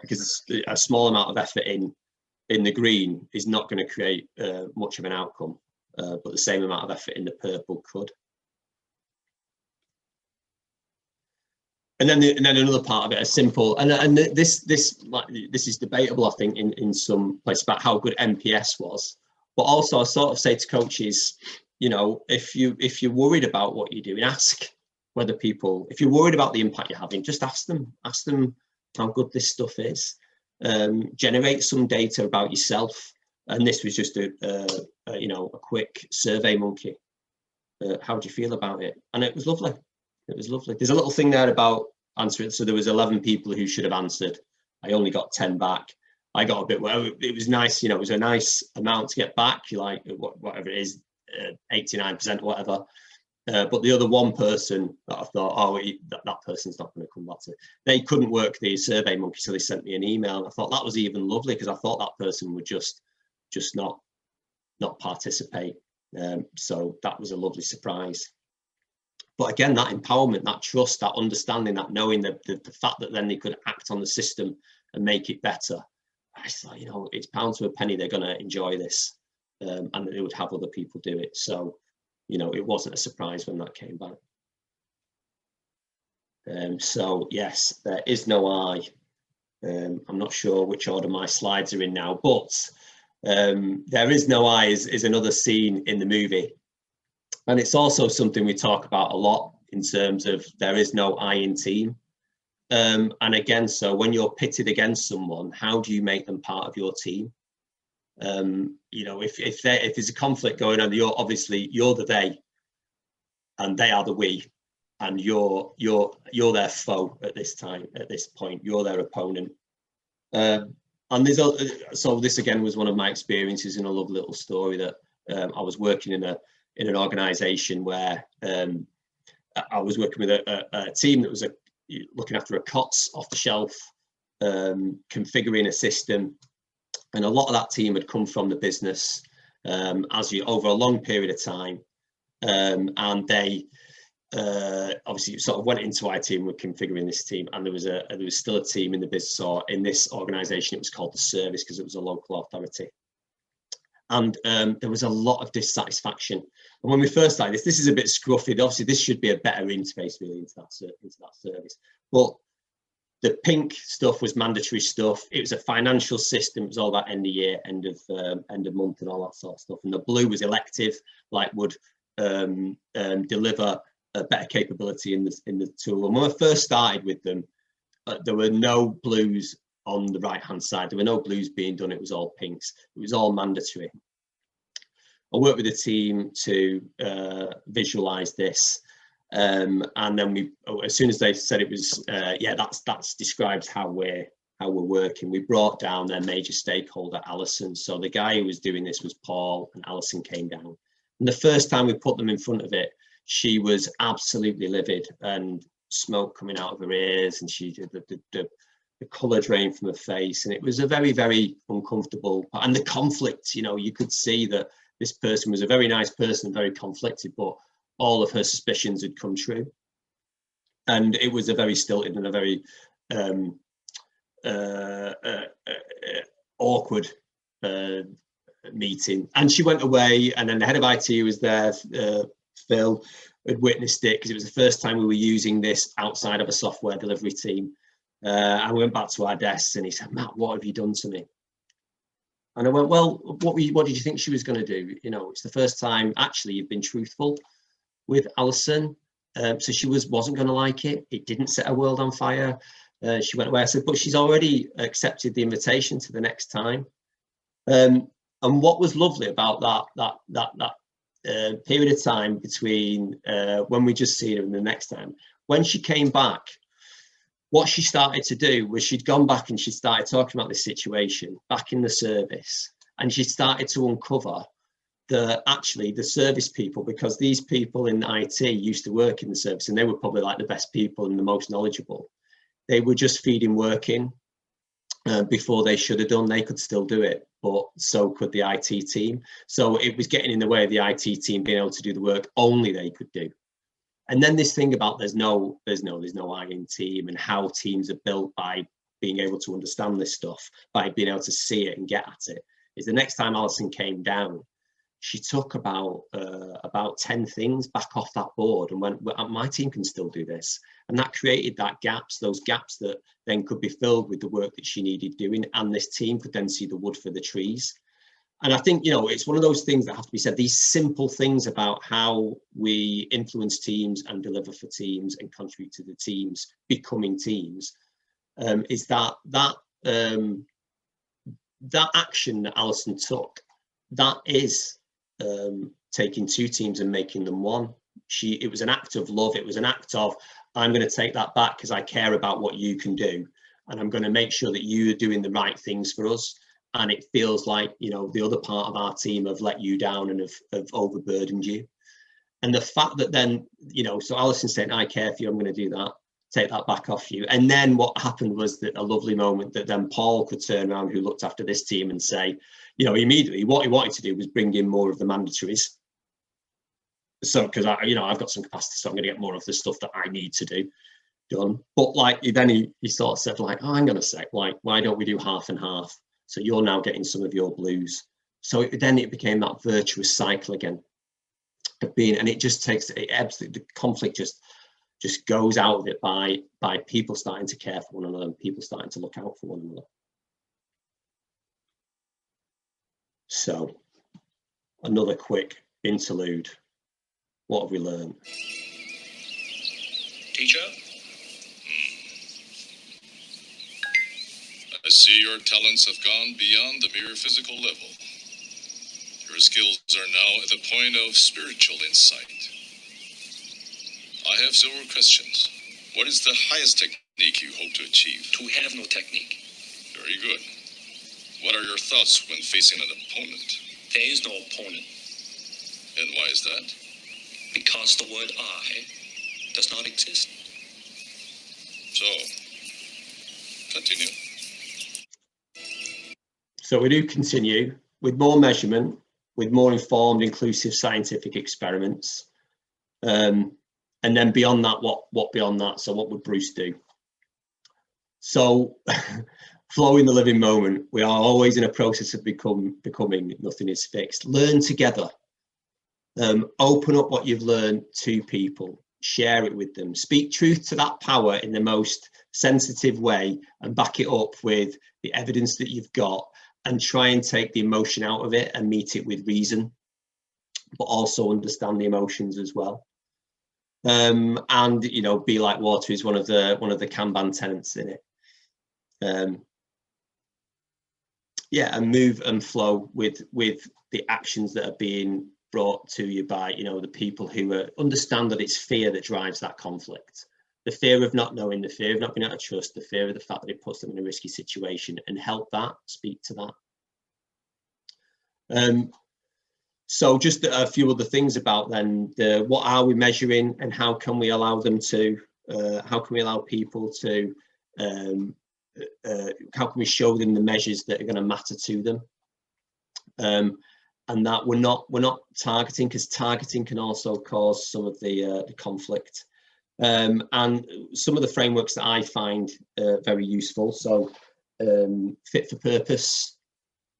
Speaker 2: Because a small amount of effort in the green is not going to create much of an outcome, but the same amount of effort in the purple could. And then another part of it, a simple, and this is debatable, I think, in some places about how good MPS was. But also, I sort of say to coaches, you know, if you're worried about what you're doing, ask whether people, if you're worried about the impact you're having, just ask them how good this stuff is. Generate some data about yourself. And this was just a quick survey monkey. How do you feel about it? And it was lovely. It was lovely. There's a little thing there about answering. So there was 11 people who should have answered. I only got 10 back. I got a bit, well, it was nice, you know, it was a nice amount to get back, you like, whatever it is, 89% or whatever. But the other one person that I thought, oh, that person's not going to come back to, they couldn't work the survey monkey, so they sent me an email. And I thought that was even lovely, because I thought that person would just not participate. So that was a lovely surprise. But again, that empowerment, that trust, that understanding, that knowing the fact that then they could act on the system and make it better. I thought, you know, it's pound to a penny, they're going to enjoy this, and they would have other people do it. So, you know, it wasn't a surprise when that came back. So yes, there is no I. I'm not sure which order my slides are in now, but there is no I is another scene in the movie. And it's also something we talk about a lot in terms of there is no I in team. And again, so when you're pitted against someone, how do you make them part of your team? You know, if there's a conflict going on, you're the they, and they are the we, and you're their foe at this point. You're their opponent. And there's so this again was one of my experiences in a lovely little story that I was working in an organization where I was working with a team that was looking after a COTS off the shelf, configuring a system, and a lot of that team had come from the business over a long period of time, and they obviously sort of went into IT and were configuring this team, and there was still a team in the business, or in this organization it was called the service because it was a local authority. And there was a lot of dissatisfaction. And when we first started this is a bit scruffy. Obviously, this should be a better interface really into that service. But the pink stuff was mandatory stuff. It was a financial system. It was all about end of year, end of month, and all that sort of stuff. And the blue was elective, like would deliver a better capability in the tool. And when I first started with them, there were no blues on the right hand side. There were no blues being done. It was all pinks. It was all mandatory. I worked with the team to visualize this, and then as soon as they said it was that's describes how we're working, we brought down their major stakeholder, Alison. So the guy who was doing this was Paul, and Alison came down, and the first time we put them in front of it, she was absolutely livid and smoke coming out of her ears, and she did the colour drain from her face, and it was a very, very uncomfortable. And the conflict, you know, you could see that this person was a very nice person, very conflicted, but all of her suspicions had come true. And it was a very stilted and a very awkward meeting. And she went away, and then the head of IT was there, Phil, had witnessed it because it was the first time we were using this outside of a software delivery team. And we went back to our desks, and he said, "Matt, what have you done to me?" And I went, "Well, what did you think she was going to do? You know, it's the first time actually you've been truthful with Alison, so she wasn't going to like it. It didn't set her world on fire." She went away. I said, "But she's already accepted the invitation to the next time." And what was lovely about that period of time between when we just seen her and the next time, when she came back, what she started to do was she'd gone back and she started talking about this situation back in the service, and she started to uncover actually the service people, because these people in IT used to work in the service and they were probably like the best people and the most knowledgeable, they were just feeding work in before they should have done. They could still do it, but so could the IT team. So it was getting in the way of the IT team being able to do the work only they could do. And then this thing about there's no I in team, and how teams are built by being able to understand this stuff, by being able to see it and get at it, is the next time Alison came down, she took about 10 things back off that board and went, well, my team can still do this. And that created those gaps that then could be filled with the work that she needed doing, and this team could then see the wood for the trees. And I think, you know, it's one of those things that have to be said, these simple things about how we influence teams and deliver for teams and contribute to the teams becoming teams, is that action that Alison took, that is taking two teams and making them one. It was an act of love. It was an act of, I'm going to take that back because I care about what you can do, and I'm going to make sure that you are doing the right things for us. And it feels like, you know, the other part of our team have let you down and have overburdened you. And the fact that then, you know, so Alison saying, I care for you, I'm going to do that, take that back off you. And then what happened was that a lovely moment that then Paul could turn around, who looked after this team, and say, you know, immediately what he wanted to do was bring in more of the mandatories. So, because I've got some capacity, so I'm going to get more of the stuff that I need to do done. But like, then he sort of said, like, oh, hang on a sec, like, why don't we do half and half? So you're now getting some of your blues. So then it became that virtuous cycle again of being, and it just takes, the conflict just goes out of it by people starting to care for one another and people starting to look out for one another. So another quick interlude. What have we learned?
Speaker 7: Teacher? I see your talents have gone beyond the mere physical level. Your skills are now at the point of spiritual insight. I have several questions. What is the highest technique you hope to achieve?
Speaker 4: To have no technique.
Speaker 7: Very good. What are your thoughts when facing an opponent?
Speaker 4: There is no opponent.
Speaker 7: And why is that?
Speaker 4: Because the word I does not exist.
Speaker 7: So, continue.
Speaker 2: So we do continue with more measurement, with more informed, inclusive scientific experiments. And then beyond that, what beyond that? So what would Bruce do? So flow in the living moment. We are always in a process of becoming, nothing is fixed. Learn together. Open up what you've learned to people. Share it with them. Speak truth to that power in the most sensitive way and back it up with the evidence that you've got, and try and take the emotion out of it and meet it with reason, but also understand the emotions as well. And, you know, be like water is one of the Kanban tenets in it. Yeah, and move and flow with the actions that are being brought to you by, you know, the people who understand that it's fear that drives that conflict. The fear of not knowing, the fear of not being able to trust, the fear of the fact that it puts them in a risky situation, and help that, speak to that. So just a few other things about then, what are we measuring and how can we allow them to, how can we allow people to, how can we show them the measures that are going to matter to them? And that we're not targeting, because targeting can also cause some of the conflict. And some of the frameworks that I find very useful. So Fit for Purpose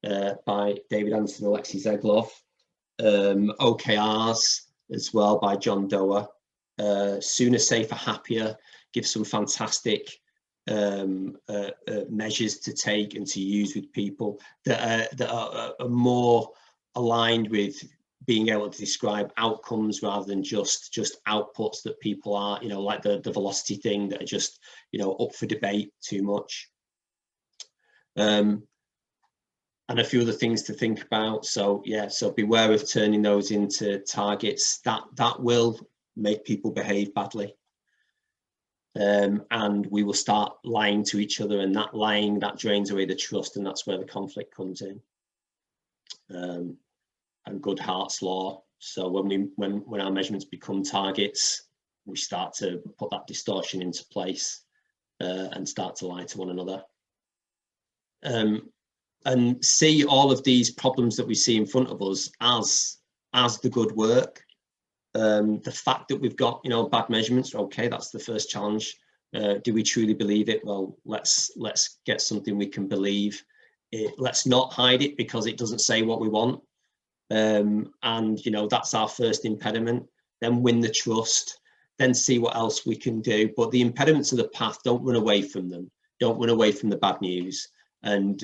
Speaker 2: by David Anderson and Alexei Zegloff. OKRs as well by John Doerr. Sooner, Safer, Happier gives some fantastic measures to take and to use with people that are more aligned with being able to describe outcomes rather than just outputs that people are, you know, like the velocity thing, that are just, you know, up for debate too much. And a few other things to think about. So yeah, so beware of turning those into targets. That will make people behave badly. And we will start lying to each other, and that lying, that drains away the trust, and that's where the conflict comes in. good Hart's law. So when our measurements become targets, we start to put that distortion into place and start to lie to one another. And see all of these problems that we see in front of us as the good work. The fact that we've got, you know, bad measurements, okay, that's the first challenge. Do we truly believe it? Well, let's get something we can believe. Let's not hide it because it doesn't say what we want. And, you know, that's our first impediment. Then win the trust, then see what else we can do. But the impediments of the path, don't run away from them. Don't run away from the bad news. And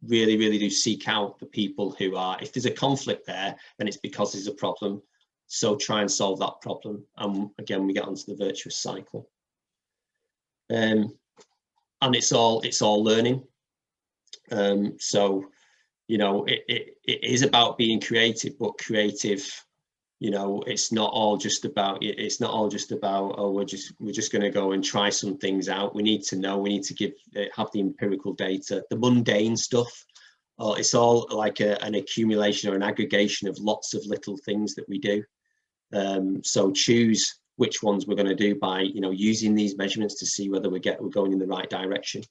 Speaker 2: really, really do seek out the people who are, if there's a conflict there, then it's because there's a problem. So try and solve that problem. And again, we get onto the virtuous cycle. And it's all learning. So, you know, it is about being creative, but creative, you know, it's not all just about, oh, we're just going to go and try some things out. We need to know, we need to have the empirical data, the mundane stuff. It's all like an accumulation or an aggregation of lots of little things that we do. So choose which ones we're going to do by, you know, using these measurements to see whether we're going in the right direction.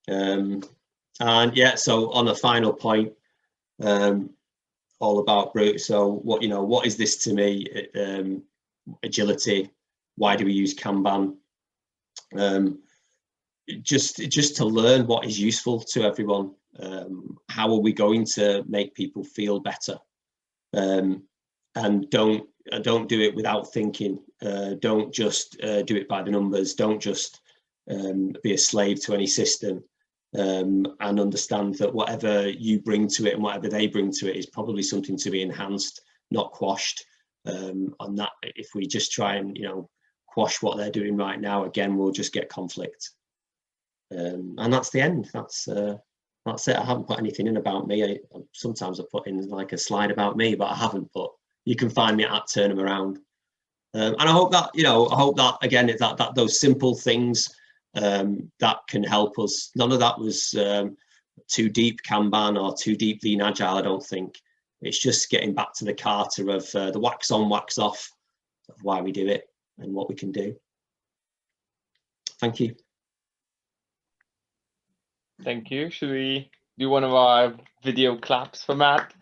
Speaker 2: And yeah, so on a final point, all about brute. So what is this to me? Agility. Why do we use Kanban? Just to learn what is useful to everyone. How are we going to make people feel better? And don't do it without thinking. Don't just do it by the numbers. Don't just be a slave to any system. And understand that whatever you bring to it and whatever they bring to it is probably something to be enhanced, not quashed. And that if we just try and, you know, quash what they're doing right now, again, we'll just get conflict. And that's the end. That's it. I haven't put anything in about me. Sometimes I put in like a slide about me, but I haven't. But you can find me at Turn 'em Around. And I hope that, you know, again, it's that those simple things that can help us. None of that was too deep Kanban or too deep Lean Agile, I don't think. It's just getting back to the Carter of the wax on, wax off of why we do it and what we can do. Thank you.
Speaker 8: Thank you. Should we do one of our video claps for Matt?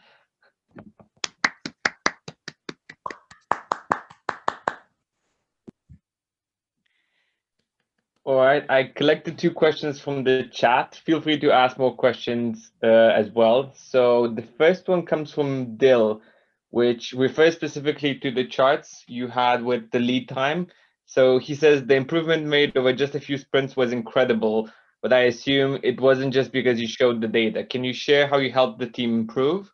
Speaker 8: All right, I collected 2 questions from the chat. Feel free to ask more questions as well. So the first one comes from Dill, which refers specifically to the charts you had with the lead time. So he says the improvement made over just a few sprints was incredible, but I assume it wasn't just because you showed the data. Can you share how you helped the team improve?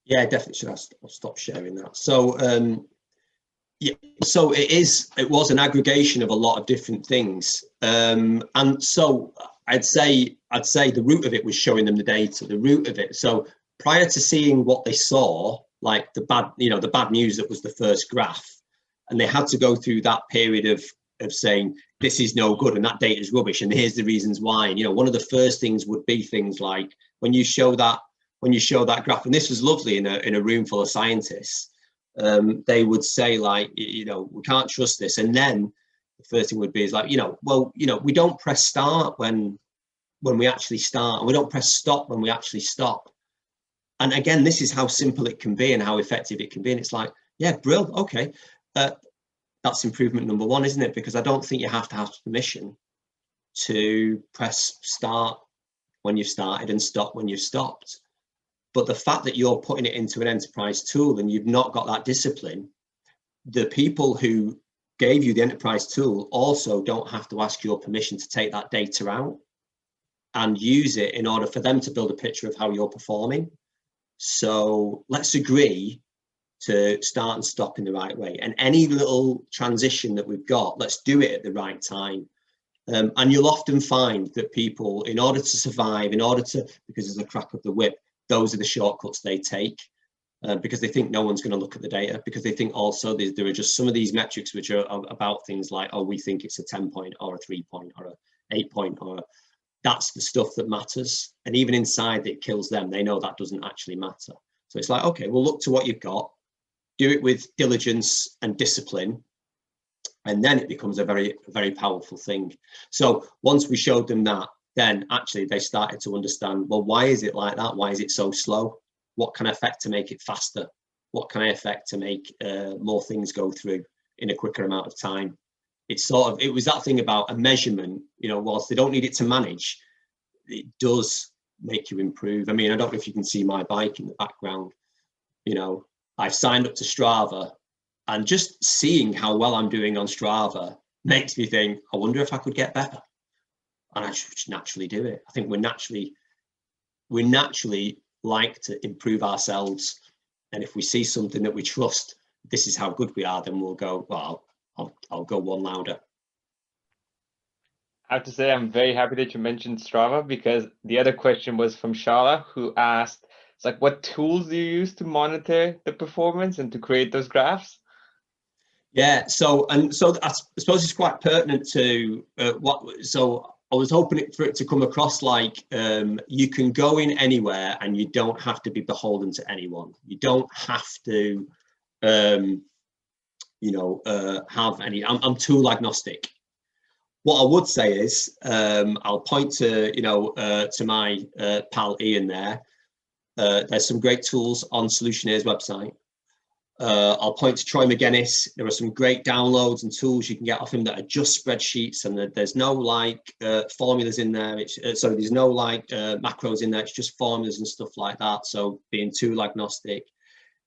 Speaker 2: Yeah, definitely. I'll stop sharing that. So yeah, so it was an aggregation of a lot of different things. And so I'd say the root of it was showing them the data, the root of it. So prior to seeing what they saw, like the bad news that was the first graph, and they had to go through that period of saying, this is no good and that data is rubbish and here's the reasons why. And, you know, one of the first things would be things like when you show that graph, and this was lovely in a room full of scientists, they would say, like, you know, we can't trust this. And then the first thing would be is like, we don't press start when we actually start, and we don't press stop when we actually stop. And again, this is how simple it can be and how effective it can be. And it's like, yeah, brilliant. Okay. That's improvement number 1, isn't it? Because I don't think you have to have permission to press start when you've started and stop when you've stopped. But the fact that you're putting it into an enterprise tool and you've not got that discipline, the people who gave you the enterprise tool also don't have to ask your permission to take that data out and use it in order for them to build a picture of how you're performing. So let's agree to start and stop in the right way. And any little transition that we've got, let's do it at the right time. And you'll often find that people, in order to survive, because there's a crack of the whip, those are the shortcuts they take because they think no one's going to look at the data, because they think also there are just some of these metrics which are about things like, oh, we think it's a 10 point or a 3 point or a 8 point, or that's the stuff that matters. And even inside it kills them, they know that doesn't actually matter. So it's like, okay, well, look to what you've got, do it with diligence and discipline, and then it becomes a very, very powerful thing. So once we showed them that, then actually they started to understand, well, why is it like that? Why is it so slow? What can I affect to make it faster? What can I affect to make more things go through in a quicker amount of time? It's sort of, it was that thing about a measurement, you know, whilst they don't need it to manage, it does make you improve. I mean, I don't know if you can see my bike in the background. You know, I've signed up to Strava, and just seeing how well I'm doing on Strava makes me think, I wonder if I could get better. And I should naturally do it. I think we naturally like to improve ourselves. And if we see something that we trust, this is how good we are, then we'll go, well, I'll go one louder.
Speaker 8: I have to say, I'm very happy that you mentioned Strava, because the other question was from Shala, who asked, it's like, what tools do you use to monitor the performance and to create those graphs?
Speaker 2: Yeah, so I suppose it's quite pertinent to so I was hoping for it to come across like you can go in anywhere and you don't have to be beholden to anyone. You don't have to, you know, have any, I'm tool agnostic. What I would say is, I'll point to, you know, to my pal Ian there. There's some great tools on Solutionair's website. I'll point to Troy McGuinness. There are some great downloads and tools you can get off him that are just spreadsheets, and there's no like formulas in there. So there's no like macros in there. It's just formulas and stuff like that. So being tool agnostic,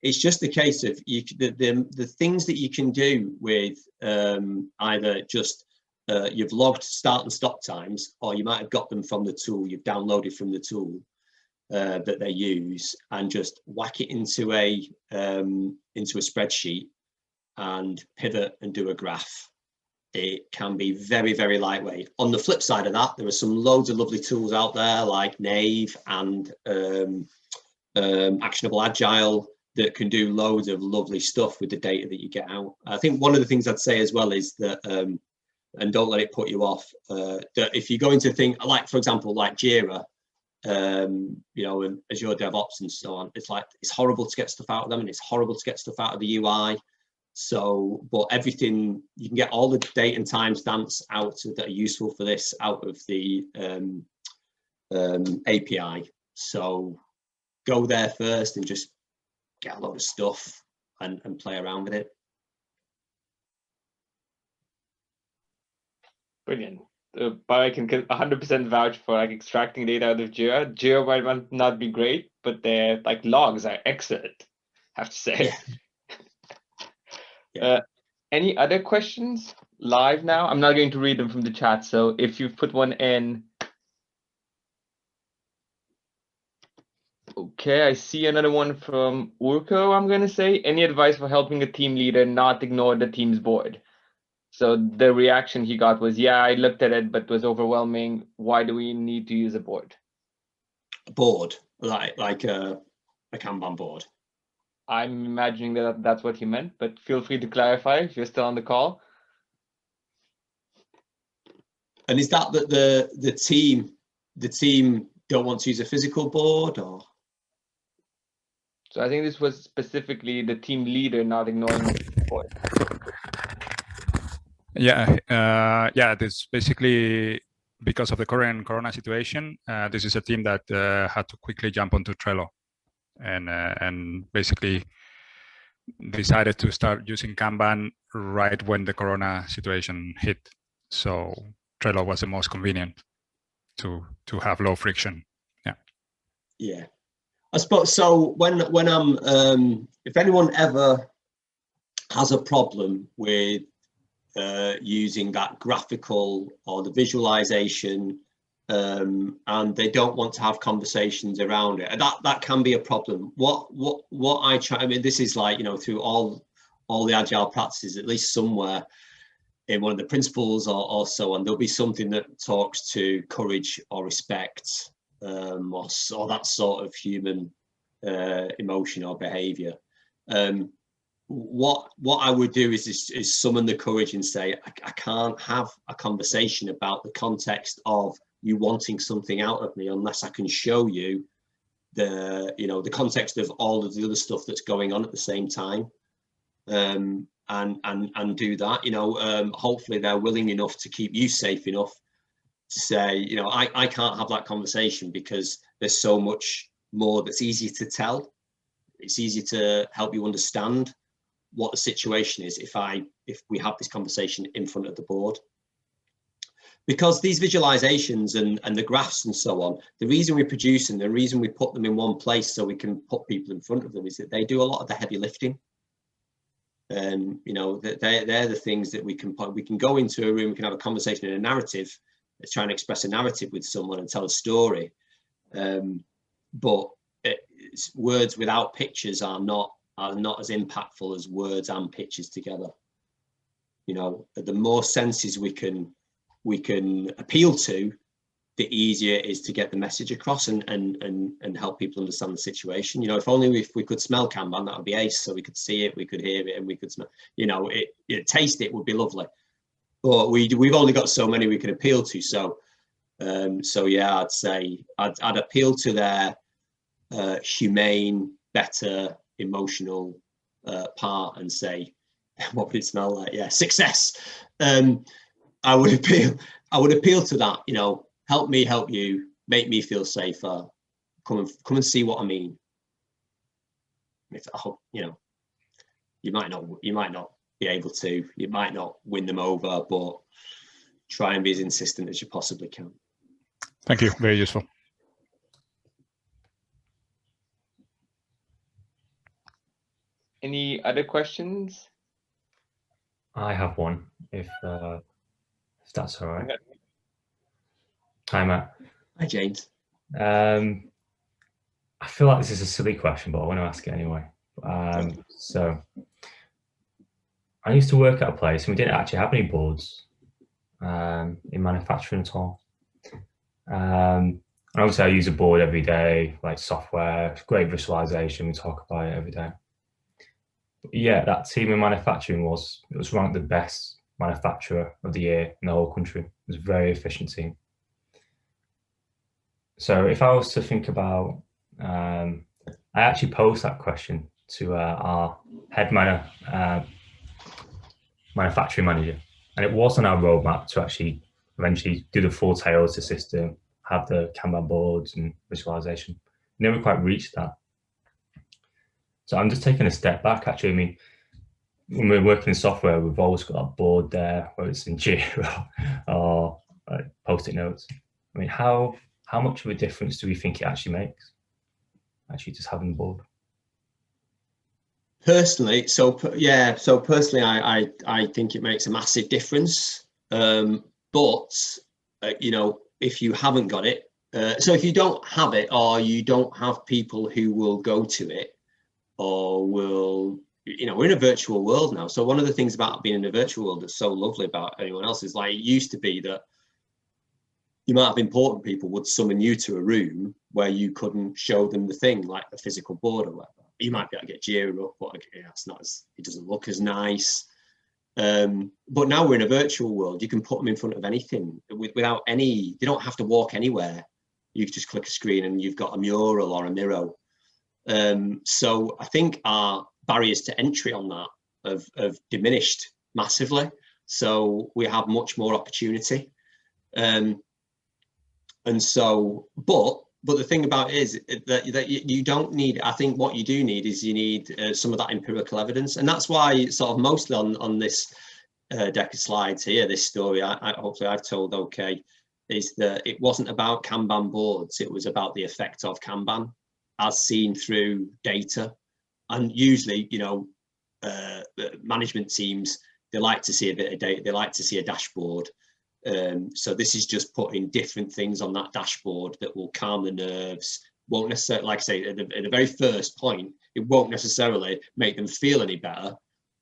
Speaker 2: it's just a case of the things that you can do with either just you've logged start and stop times, or you might have got them from the tool, you've downloaded from the tool that they use, and just whack it into a spreadsheet and pivot and do a graph. It can be very, very lightweight. On the flip side of that, there are some loads of lovely tools out there like Nave and Actionable Agile that can do loads of lovely stuff with the data that you get out. I think one of the things I'd say as well is that, and don't let it put you off, that if you go into things like, for example, like Jira, you know, and Azure DevOps and so on, it's like, it's horrible to get stuff out of them, and it's horrible to get stuff out of the UI. So, but everything, you can get all the date and timestamps out that are useful for this out of the API. So go there first and just get a lot of stuff and play around with it.
Speaker 8: Brilliant. But I can 100% vouch for like extracting data out of Jira. Jira might not be great, but their like logs are excellent, I have to say.
Speaker 2: Yeah.
Speaker 8: Any other questions live now? I'm not going to read them from the chat, so if you've put one in. Okay, I see another one from Urko, I'm going to say. Any advice for helping a team leader not ignore the team's board? So the reaction he got was, yeah, I looked at it, but it was overwhelming. Why do we need to use a board?
Speaker 2: A board, like a Kanban board.
Speaker 8: I'm imagining that that's what he meant, but feel free to clarify if you're still on the call.
Speaker 2: And is that the team don't want to use a physical board, or?
Speaker 8: So I think this was specifically the team leader not ignoring the board.
Speaker 9: Yeah, this basically because of the current Corona situation. This is a team that had to quickly jump onto Trello, and basically decided to start using Kanban right when the Corona situation hit. So Trello was the most convenient to have low friction.
Speaker 2: Yeah, I suppose so. When I'm if anyone ever has a problem with using that graphical or the visualization, and they don't want to have conversations around it, and that can be a problem. What I try, I mean, this is like, you know, through all the Agile practices, at least somewhere in one of the principles or so on, there'll be something that talks to courage or respect, or that sort of human emotion or behavior. What I would do is summon the courage and say, I can't have a conversation about the context of you wanting something out of me unless I can show you the, you know, the context of all of the other stuff that's going on at the same time. And do that, you know. Hopefully they're willing enough to keep you safe enough to say, you know, I can't have that conversation because there's so much more that's easier to tell. It's easier to help you understand what the situation is if we have this conversation in front of the board. Because these visualizations and the graphs and so on, the reason we produce them, the reason we put them in one place so we can put people in front of them is that they do a lot of the heavy lifting. You know, they're the things that we can go into a room, we can have a conversation in a narrative, let's try and express a narrative with someone and tell a story. But words without pictures are not as impactful as words and pictures together. You know, the more senses we can appeal to, the easier it is to get the message across and help people understand the situation. You know, if we could smell Kanban, that would be ace. So we could see it, we could hear it, and we could smell, you know, taste it would be lovely. But we've only got so many we can appeal to. So yeah, I'd say I'd appeal to their humane, better, emotional part and say, what would it smell like? Yeah, success. I would appeal to that, you know, help me help you, make me feel safer, come and see what I mean. If, you know, you might not be able to, you might not win them over, but try and be as insistent as you possibly can.
Speaker 9: Thank you, very useful.
Speaker 8: Any other questions?
Speaker 10: I have one, if that's all right. Okay. Hi, Matt.
Speaker 2: Hi, James.
Speaker 10: I feel like this is a silly question, but I want to ask it anyway. So I used to work at a place and we didn't actually have any boards in manufacturing at all. And obviously I use a board every day, like software, great visualization, we talk about it every day. But yeah, that team in manufacturing was ranked the best manufacturer of the year in the whole country. It was a very efficient team. So if I was to think about, I actually posed that question to our head manufacturing manager, and it was on our roadmap to actually eventually do the full Toyota system, have the Kanban boards and visualization. Never quite reached that. So I'm just taking a step back. Actually, I mean, when we're working in software, we've always got that board there, whether it's in Jira or post-it notes. I mean, how much of a difference do we think it actually makes? Actually, just having the board.
Speaker 2: Personally, personally, I think it makes a massive difference. But you know, if you haven't got it, so if you don't have it, or you don't have people who will go to it, or will, you know, we're in a virtual world now. So one of the things about being in a virtual world that's so lovely about anyone else is, like, it used to be that you might have important people would summon you to a room where you couldn't show them the thing, like the physical board or whatever. You might be able to get Jira up, but it's not as, it doesn't look as nice. But now we're in a virtual world. You can put them in front of anything without any, they don't have to walk anywhere. You can just click a screen and you've got a mural or a Miro. So I think our barriers to entry on that have diminished massively. So we have much more opportunity. And so, but the thing about it is that you don't need, I think what you do need is you need some of that empirical evidence. And that's why sort of mostly on this deck of slides here, this story, hopefully I've told okay, is that it wasn't about Kanban boards, it was about the effect of Kanban as seen through data. And usually, you know, management teams, they like to see a bit of data, they like to see a dashboard. So this is just putting different things on that dashboard that will calm the nerves. Won't necessarily, like I say, at the very first point, it won't necessarily make them feel any better,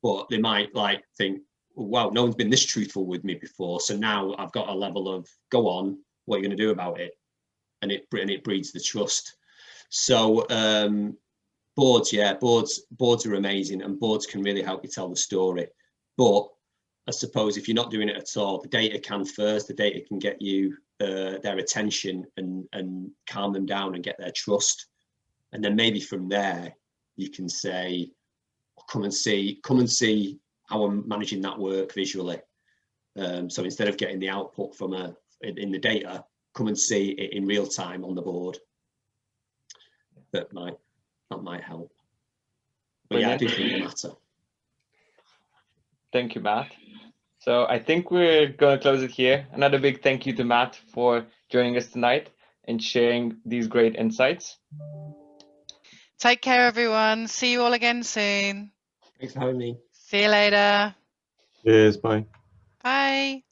Speaker 2: but they might like think, wow, no one's been this truthful with me before. So now I've got a level of, go on, what are you going to do about it? And it breeds the trust. So boards, yeah, boards are amazing, and boards can really help you tell the story. But I suppose if you're not doing it at all, the data can first. The data can get you their attention and calm them down and get their trust. And then maybe from there, you can say, come and see how I'm managing that work visually. So instead of getting the output from in the data, come and see it in real time on the board. That might help. But yeah, I do think they matter.
Speaker 8: Thank you, Matt. So I think we're going to close it here. Another big thank you to Matt for joining us tonight and sharing these great insights.
Speaker 1: Take care, everyone. See you all again soon.
Speaker 2: Thanks for having me.
Speaker 1: See you later.
Speaker 11: Cheers. Bye.
Speaker 1: Bye.